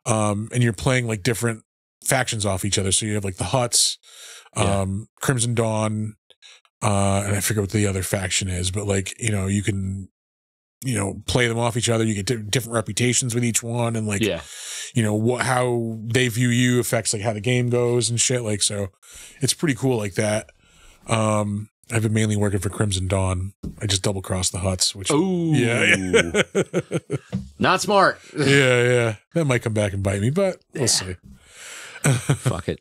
and you're playing like different factions off each other. So you have like the Hutts, Crimson Dawn, and I forget what the other faction is, but like, you can, play them off each other. You get different reputations with each one. And like, how they view you affects like how the game goes and shit. Like, so it's pretty cool like that. I've been mainly working for Crimson Dawn. I just double crossed the Hutts, which, yeah. Not smart. Yeah. That might come back and bite me, but we'll see. Fuck it.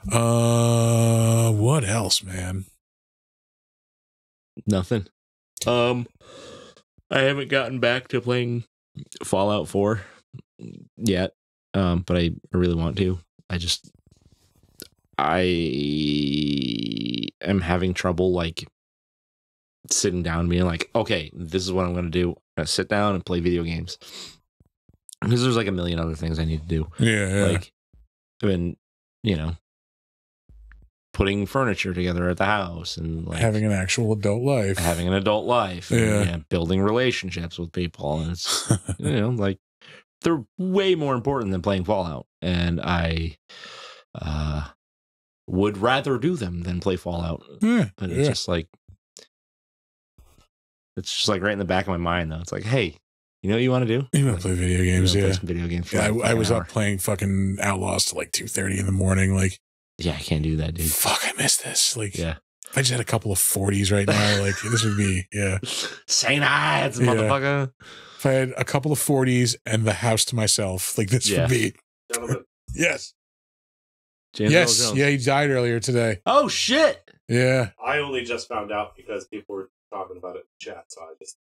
What else, man? Nothing. I haven't gotten back to playing Fallout 4 yet. But I really want to. I am having trouble like sitting down and being like, okay, this is what I'm going to do. I'm going to sit down and play video games. Because there's like a million other things I need to do. Yeah. Like, I've been, putting furniture together at the house and like having an actual adult life. Having an adult life. And, building relationships with people. And it's, like they're way more important than playing Fallout. And I would rather do them than play Fallout. Yeah, But it's just like right in the back of my mind though. It's like, hey, you know what you want to do? You want to play video games? Play Yeah. some video games. For Yeah, like I was an hour. up playing fucking Outlaws till like 2:30 in the morning. Like, Yeah, I can't do that, dude. fuck, I miss this. Like, Yeah. if I just had a couple of 40s right now, like this would be, yeah. St. Ides, Yeah. motherfucker. If I had a couple of 40s and the house to myself, like this Yeah. would be. Gentlemen, Yes. James Earl Yes. Jones. Yeah, he died earlier today. Oh shit. Yeah. I only just found out because people were talking about it in chat, so I just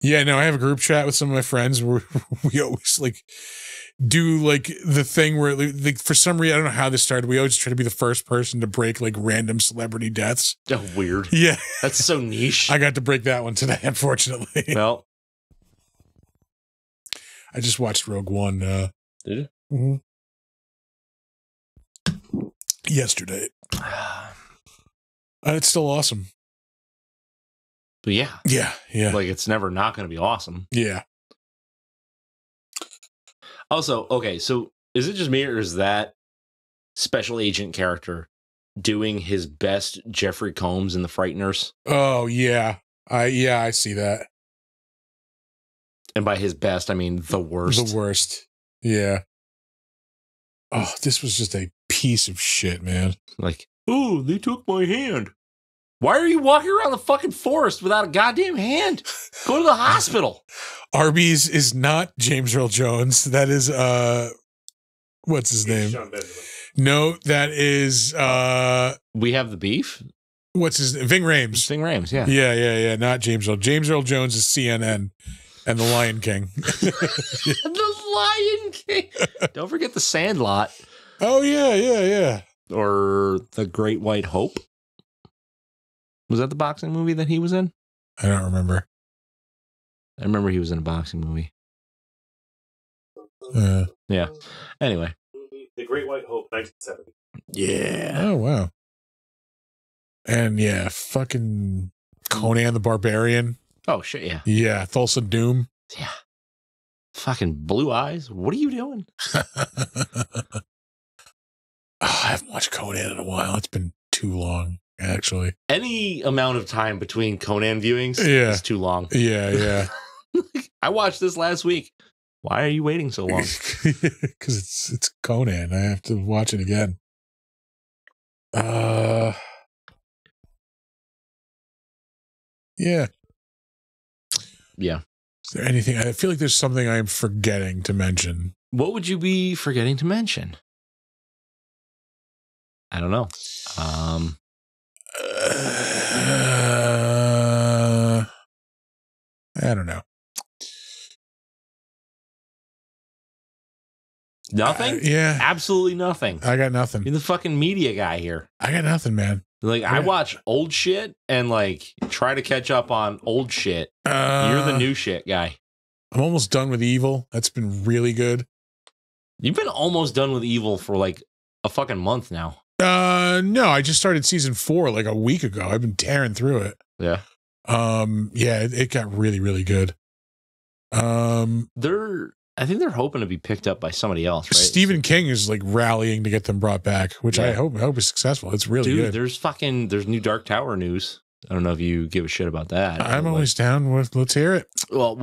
Yeah, no, I have a group chat with some of my friends where we always like do like the thing where like for some reason, I don't know how this started. We always try to be the first person to break like random celebrity deaths. Oh, weird. Yeah. That's so niche. I got to break that one today, unfortunately. Well, I just watched Rogue One did you? mhm. Yesterday. It's still awesome. But yeah, Yeah. like it's never not going to be awesome. Yeah. Also, okay, so is it just me or is that special agent character doing his best Jeffrey Combs in The Frighteners? Oh, yeah. I see that. And by his best, I mean the worst. The worst. Yeah. Oh, this was just a piece of shit, man. Like, oh, they took my hand. Why are you walking around the fucking forest without a goddamn hand? Go to the hospital. Arby's is not James Earl Jones. That is what's his name? Sean Benjamin. No, that is We have the beef. what's his name? Ving Rhames. Sting Rams, yeah. Yeah. Not James Earl. James Earl Jones is CNN and the Lion King. The Lion King. Don't forget the Sandlot Oh yeah. or the Great White Hope. Was that the boxing movie that he was in? I don't remember. I remember he was in a boxing movie. Yeah. Anyway. The Great White Hope, 1970. Yeah. Oh wow. And yeah, fucking Conan the Barbarian. Oh shit, yeah. Yeah, Thulsa Doom. Yeah. Fucking blue eyes. What are you doing? I haven't watched Conan in a while. It's been too long, actually. Any amount of time between Conan viewings Yeah. is too long. Yeah. I watched this last week. Why are you waiting so long? Because it's Conan. I have to watch it again. Yeah. Yeah. Is there anything? I feel like there's something I'm forgetting to mention. What would you be forgetting to mention? I don't know. I don't know. Nothing? Yeah. Absolutely nothing. I got nothing. You're the fucking media guy here. I got nothing, man. Like, I Yeah. watch old shit and, like, try to catch up on old shit. You're the new shit guy. I'm almost done with Evil. That's been really good. You've been almost done with Evil for, like, a fucking month now. No, I just started season 4 like a week ago. I've been tearing through it. Yeah. Yeah, it got really, really good. I think they're hoping to be picked up by somebody else, right? Stephen King is like rallying to get them brought back, which I Yeah. hope is successful. It's really Dude, good. there's new Dark Tower news. I don't know if you give a shit about that. I'm but, always down with. Let's hear it. well,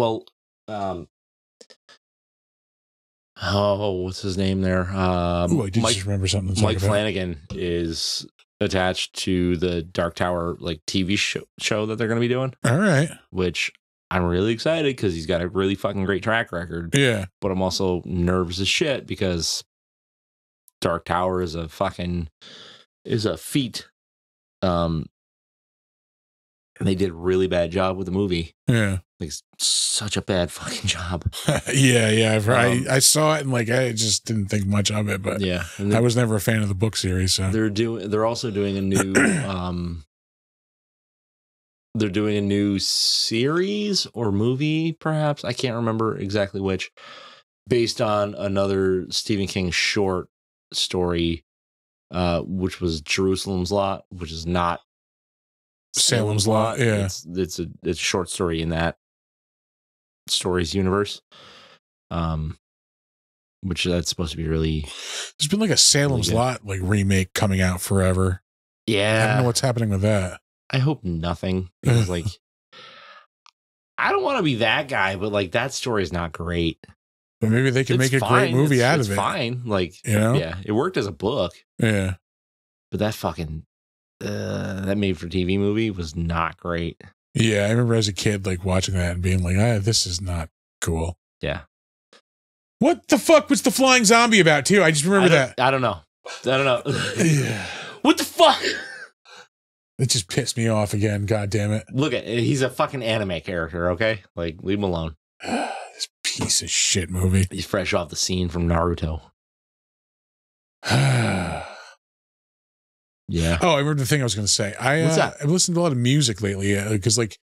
what's his name there? Ooh, I did Mike just remember something. To Mike talk about. Flanagan is attached to the Dark Tower like TV show that they're going to be doing, All right. which I'm really excited because he's got a really fucking great track record. Yeah. But I'm also nervous as shit because Dark Tower is a feat. And they did a really bad job with the movie. Yeah. Like such a bad fucking job. Yeah. I saw it and like I just didn't think much of it, but Yeah, and I was never a fan of the book series. So they're also doing a new they're doing a new series or movie, perhaps. I can't remember exactly which, based on another Stephen King short story, which was Jerusalem's Lot, which is not Salem's Lot. Yeah. It's a short story in that story's universe. which that's supposed to be really. There's been like a Salem's Really good. Lot like remake coming out forever. I don't know Yeah, what's happening with that. I hope nothing. Because, like, I don't want to be that guy, but like that story is not great. But maybe they can It's make a great fine. movie out It's of it. fine. Like, You know? yeah, it worked as a book, Yeah. but that fucking that made for TV movie was not great. Yeah. I remember as a kid like watching that and being like, this is not cool. Yeah, What the fuck was the flying zombie about too? I just remember that. I don't know. Yeah. What the fuck? It just pissed me off again. God damn it. Look at he's a fucking anime character. Okay, like leave him alone. This piece of shit movie. He's fresh off the scene from Naruto. Yeah. Oh, I remember the thing I was going to say. What's that? I've listened to a lot of music lately because, like,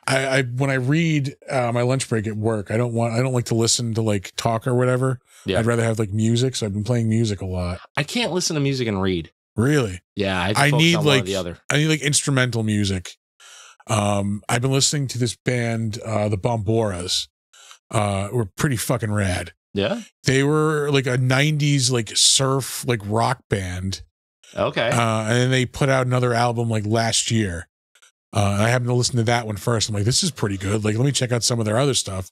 I when I read my lunch break at work, I don't like to listen to like talk or whatever. Yeah. I'd rather have like music. So I've been playing music a lot. I can't listen to music and read. Really, Yeah, I, have to I focus need on one or like the other. I need like instrumental music. I've been listening to this band, the Bomboras. Were pretty fucking rad. Yeah. They were like a '90s like surf like rock band. Okay. And then they put out another album like last year. And I happened to listen to that one first. I'm like, this is pretty good. Like, let me check out some of their other stuff.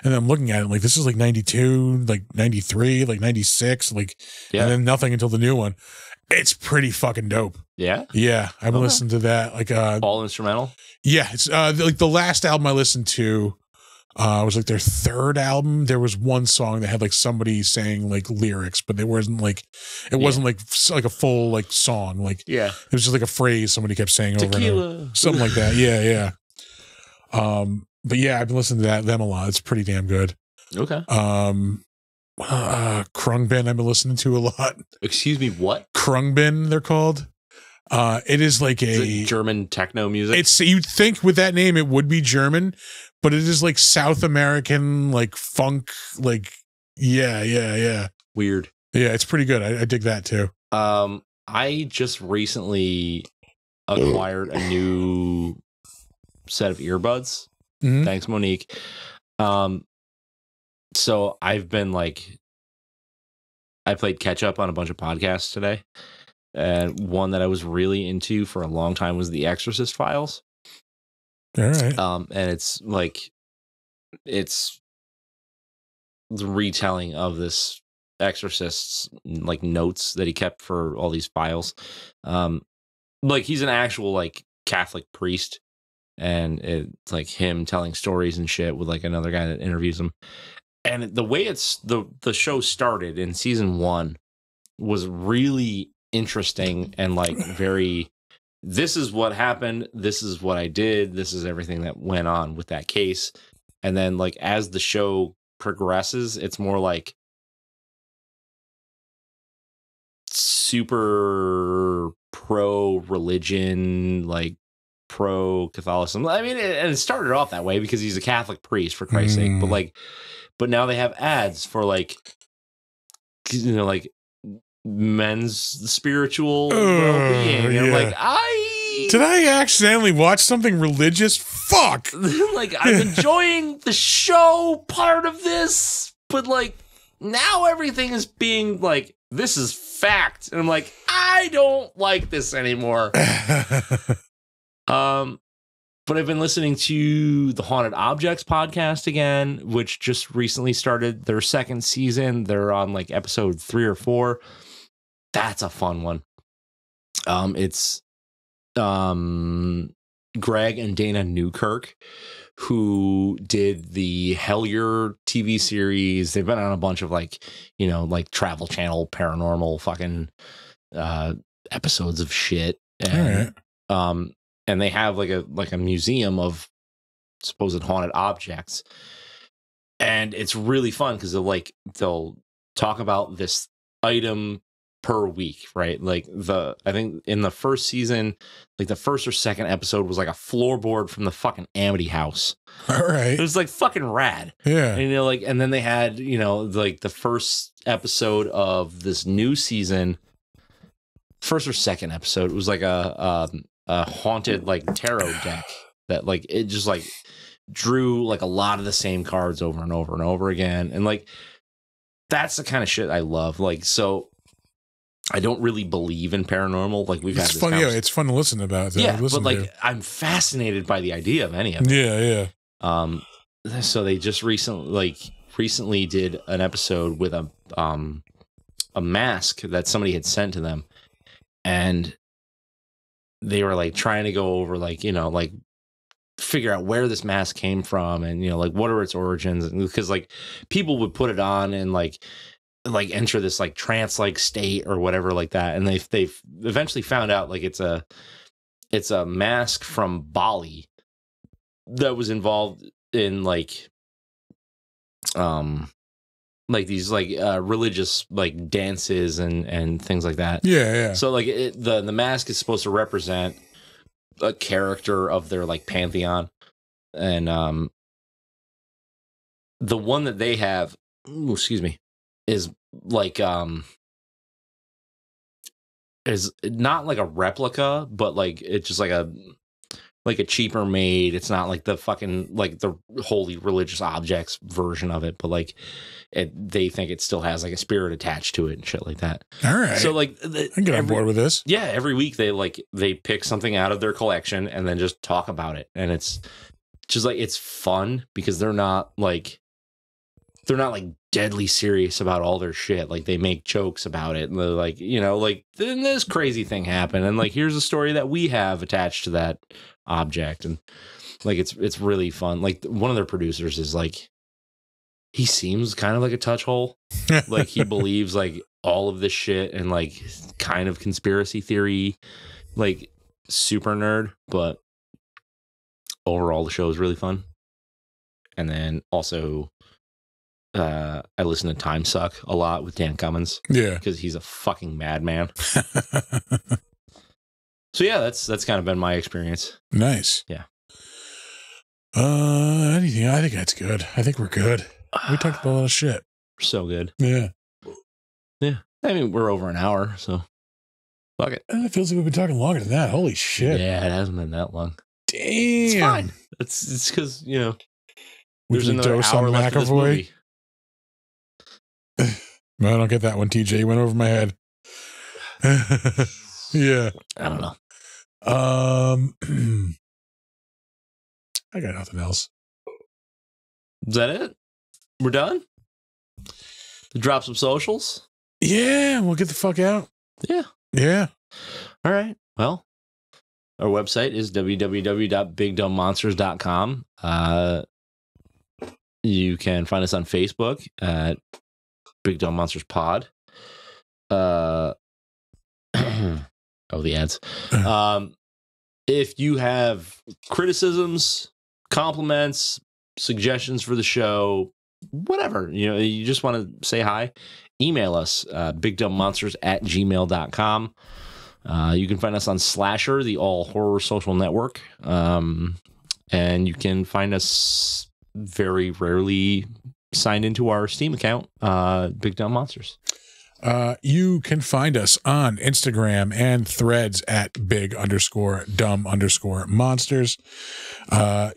And then I'm looking at it, I'm like, this is like 92, like 93, like 96, like, Yeah. and then nothing until the new one. It's pretty fucking dope. Yeah. Yeah. I've been Okay. listening to that. Like, All instrumental. yeah, it's like the last album I listened to was like their third album. There was one song that had like somebody saying like lyrics, but it wasn't like like a full like song. Like Yeah. it was just like a phrase somebody kept saying over and over. Tequila. Something like that. Yeah, yeah. But yeah, I've been listening to them a lot. It's pretty damn good. Okay. Krungbin I've been listening to a lot. Excuse me. What? Krungbin they're called. It is like Is it German techno music? it's you'd think with that name it would be German, but it is like South American, like funk, like yeah. Weird. Yeah, it's pretty good. I dig that too. I just recently acquired a new set of earbuds. Mhm. Thanks, Monique. So I've been like, I played catch up on a bunch of podcasts today, and one that I was really into for a long time was the Exorcist Files. All right. And it's like, it's the retelling of this exorcist's like notes that he kept for all these files. Like he's an actual like Catholic priest, and it's like him telling stories and shit with like another guy that interviews him. And the way it's the show started in season 1 was really interesting and like very, this is what happened, this is what I did, this is everything that went on with that case. And then like as the show progresses, it's more like super pro religion, like pro Catholicism. I mean, and it started off that way because he's a Catholic priest, for Christ's sake. But now they have ads for like, you know, like men's spiritual well-being. And I'm like, Did I accidentally watch something religious? Fuck. like I'm enjoying the show part of this, but like now everything is being like, this is fact. And I'm like, I don't like this anymore. But I've been listening to the Haunted Objects podcast again, which just recently started their second season. They're on like episode 3 or 4. That's a fun one. It's Greg and Dana Newkirk, who did the Hellier TV series. They've been on a bunch of like, you know, like Travel Channel paranormal fucking episodes of shit. And and they have like a museum of supposed haunted objects. And it's really fun because they'll talk about this item per week, right? Like I think in the first season, like the first or second episode was like a floorboard from the fucking Amity house. All right. It was like fucking rad. Yeah. And you know, like, and then they had, you know, like the first episode of this new season, first or second episode, it was like a haunted like tarot deck that like it just like drew like a lot of the same cards over and over and over again. And like that's the kind of shit I love. Like, so I don't really believe in paranormal. Like, we've had It's this fun. Yeah, conversation. it's fun to listen about. Yeah, but like, I'm fascinated by the idea of any of it. Yeah. So they just recently did an episode with a mask that somebody had sent to them, and they were like trying to go over, like, you know, like figure out where this mask came from, and, you know, like what are its origins, because like people would put it on and like enter this like trance like state or whatever like that, and they eventually found out like it's a mask from Bali that was involved in like these like religious like dances and things like that. Yeah. So like the mask is supposed to represent a character of their like pantheon, and the one that they have, is like is not like a replica, but like it's just like a cheaper made. It's not like the fucking like the holy religious objects version of it, but like they think it still has like a spirit attached to it and shit like that. All right. So like I can get on board with this. Yeah, every week they pick something out of their collection and then just talk about it, and it's just like, it's fun because they're not like deadly serious about all their shit. Like, they make jokes about it, and they're like, you know, like, then this crazy thing happened, and like, here's a story that we have attached to that object, and like, it's really fun. Like, one of their producers is like, he seems kind of like a touch hole. Like, he believes like all of this shit and like kind of conspiracy theory, like super nerd, but overall the show is really fun. And then also I listen to Time Suck a lot with Dan Cummins. Yeah. Because he's a fucking madman. So yeah, that's kind of been my experience. Nice. Yeah. Anything? I think that's good. I think we're good. We talked about a lot of shit. So good. Yeah. Yeah. I mean, we're over an hour, so fuck it. It feels like we've been talking longer than that. Holy shit. Yeah, it hasn't been that long. Damn. It's fine. It's because, you know, We there's can another dose hour on left of this McAvoy. movie. No, I don't get that one, TJ. You went over my head. Yeah. I don't know. I got nothing else. Is that it? We're done? Drop some socials? Yeah, we'll get the fuck out. Yeah. Yeah. All right. Well, our website is www.bigdumbmonsters.com. You can find us on Facebook at Big Dumb Monsters Pod. Oh, the ads. If you have criticisms, compliments, suggestions for the show, whatever, you know, you just want to say hi, email us, bigdumbmonsters@gmail.com. You can find us on Slasher, the all horror social network. And you can find us very rarely signed into our Steam account, Big Dumb Monsters. You can find us on Instagram and Threads at big_dumb_monsters.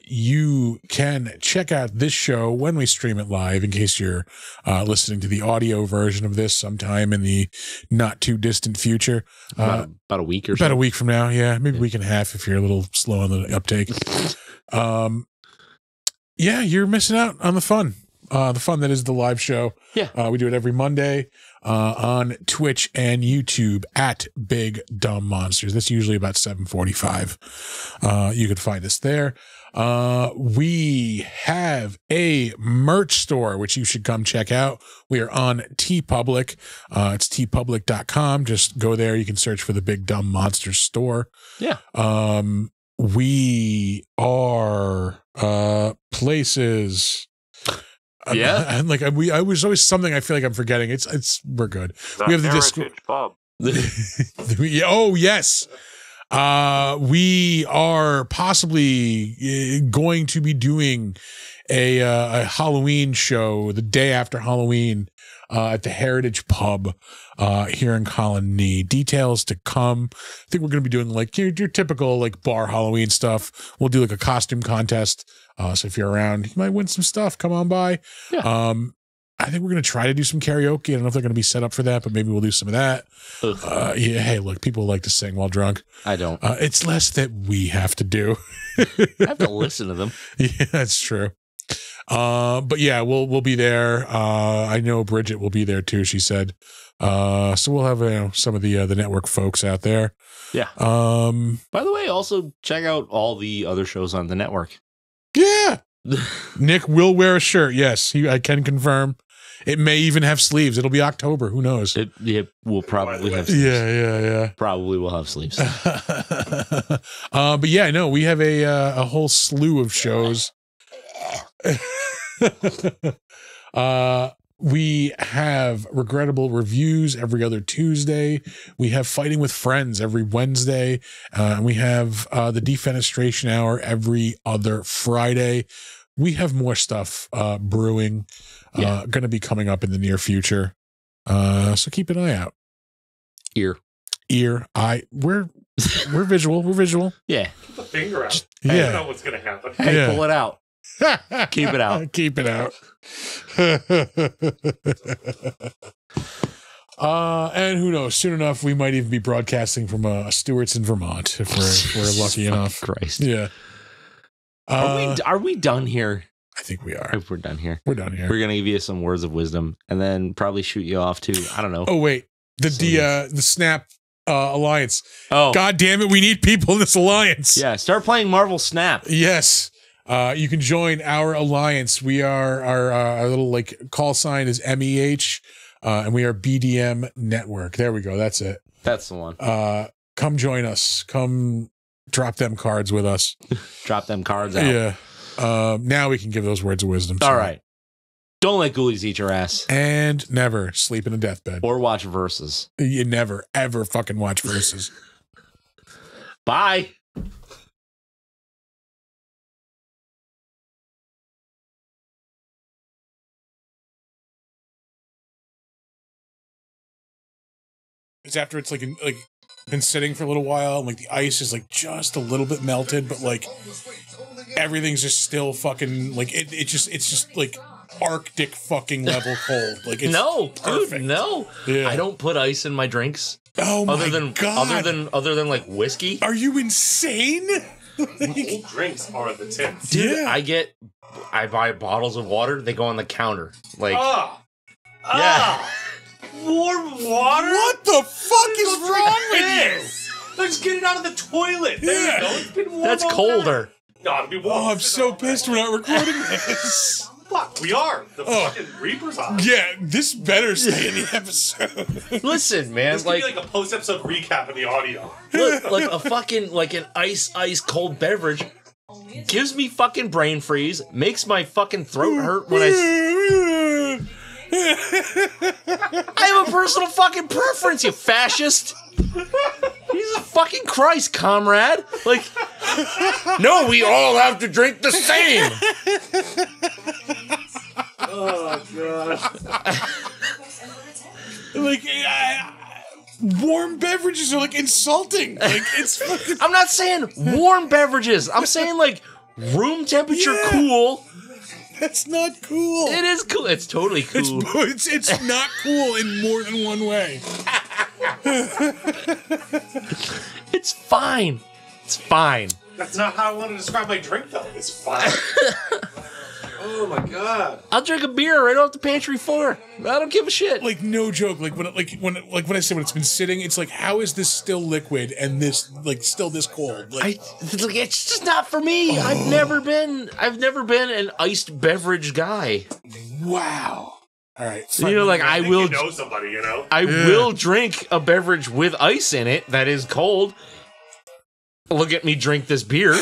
You can check out this show when we stream it live, in case you're listening to the audio version of this sometime in the not too distant future. About a week or so. About a week from now. Yeah. Maybe a week and a half if you're a little slow on the uptake. Yeah, you're missing out on the fun. The fun that is the live show. Yeah. We do it every Monday on Twitch and YouTube at Big Dumb Monsters. That's usually about 7:45. You can find us there. We have a merch store, which you should come check out. We are on TeePublic. It's teepublic.com. Just go there. You can search for the Big Dumb Monsters store. Yeah. We are places. Yeah. And like I was always something I feel like I'm forgetting. It's we're good. We have the Heritage Pub. Oh yes. We are possibly going to be doing a Halloween show the day after Halloween at the Heritage Pub here in Colony. Details to come. I think we're going to be doing like your typical like bar Halloween stuff. We'll do like a costume contest. So if you're around, you might win some stuff. Come on by. Yeah. I think we're going to try to do some karaoke. I don't know if they're going to be set up for that, but maybe we'll do some of that. Yeah, hey, look, people like to sing while drunk. I don't. It's less that we have to do. I have to listen to them. Yeah, that's true. But yeah, we'll be there. I know Bridget will be there too, she said. So we'll have some of the network folks out there. Yeah. By the way, also check out all the other shows on the network. Yeah. Nick will wear a shirt. Yes, I can confirm. It may even have sleeves. It'll be October. Who knows? It will probably have sleeves. Yeah. Probably will have sleeves. But yeah, no, we have a whole slew of shows. We have Regrettable Reviews every other Tuesday. We have Fighting with Friends every Wednesday. And we have the Defenestration Hour every other Friday. We have more stuff brewing, going to be coming up in the near future. So keep an eye out. Ear, eye. We're visual. We're visual. Yeah. Keep the finger out. Yeah. I don't know what's going to happen. Hey, Yeah. pull it out. Keep it out. Keep it out. And who knows? Soon enough, we might even be broadcasting from Stewart's in Vermont if we're lucky enough. Christ. Yeah. Are we done here? I think we are. If we're done here, We're done here. we're gonna give you some words of wisdom, and then probably shoot you off to I don't know. Oh wait, the Snap Alliance. Oh, God damn it, we need people in this alliance. yeah. Start playing Marvel Snap. Yes. You can join our alliance. We are our little call sign is MEH, and we are BDM Network. There we go. That's it. That's the one. Come join us. Come drop them cards with us. Drop them cards out. Yeah. Now we can give those words of wisdom. All right. Don't let ghoulies eat your ass. And never sleep in a deathbed. Or watch Versus. You never, ever fucking watch Versus. Bye. It's after it's been sitting for a little while, and the ice is just a little bit melted, but everything's just still fucking it's just Arctic fucking level cold. It's No, perfect. dude, no. Yeah. I don't put ice in my drinks. Oh my god! Other than whiskey. Are you insane? Cold drinks are the tits. Dude, Yeah. I buy bottles of water. They go on the counter. Yeah. Warm water? What the fuck is Go drink wrong with this. Let's get it out of the toilet. There Yeah. you go. It's been warm. That's all colder. night. No, it'll be you? warm. Oh, I'm so pissed we're not recording this. Fuck, we are. The Oh. fucking Reaper's on. Yeah, this better stay in the episode. Listen, man, This could be like a post-episode recap of the audio. look, a fucking an ice cold beverage gives me fucking brain freeze, makes my fucking throat hurt when I have a personal fucking preference, you fascist. Jesus fucking Christ, comrade. No, we all have to drink the same. Oh, God. Warm beverages are insulting. It's fucking. I'm not saying warm beverages. I'm saying room temperature Yeah. cool. That's not cool. It is cool. It's totally cool. It's not cool in more than one way. It's fine. It's fine. That's not how I want to describe my drink, though. It's fine. Oh, my God. I'll drink a beer right off the pantry floor. I don't give a shit. No joke. When I say when it's been sitting, it's how is this still liquid and this still this cold? It's just not for me. I've never been an iced beverage guy. Wow. All right. I will. You know somebody, you know? I will drink a beverage with ice in it that is cold. Look at me drink this beer.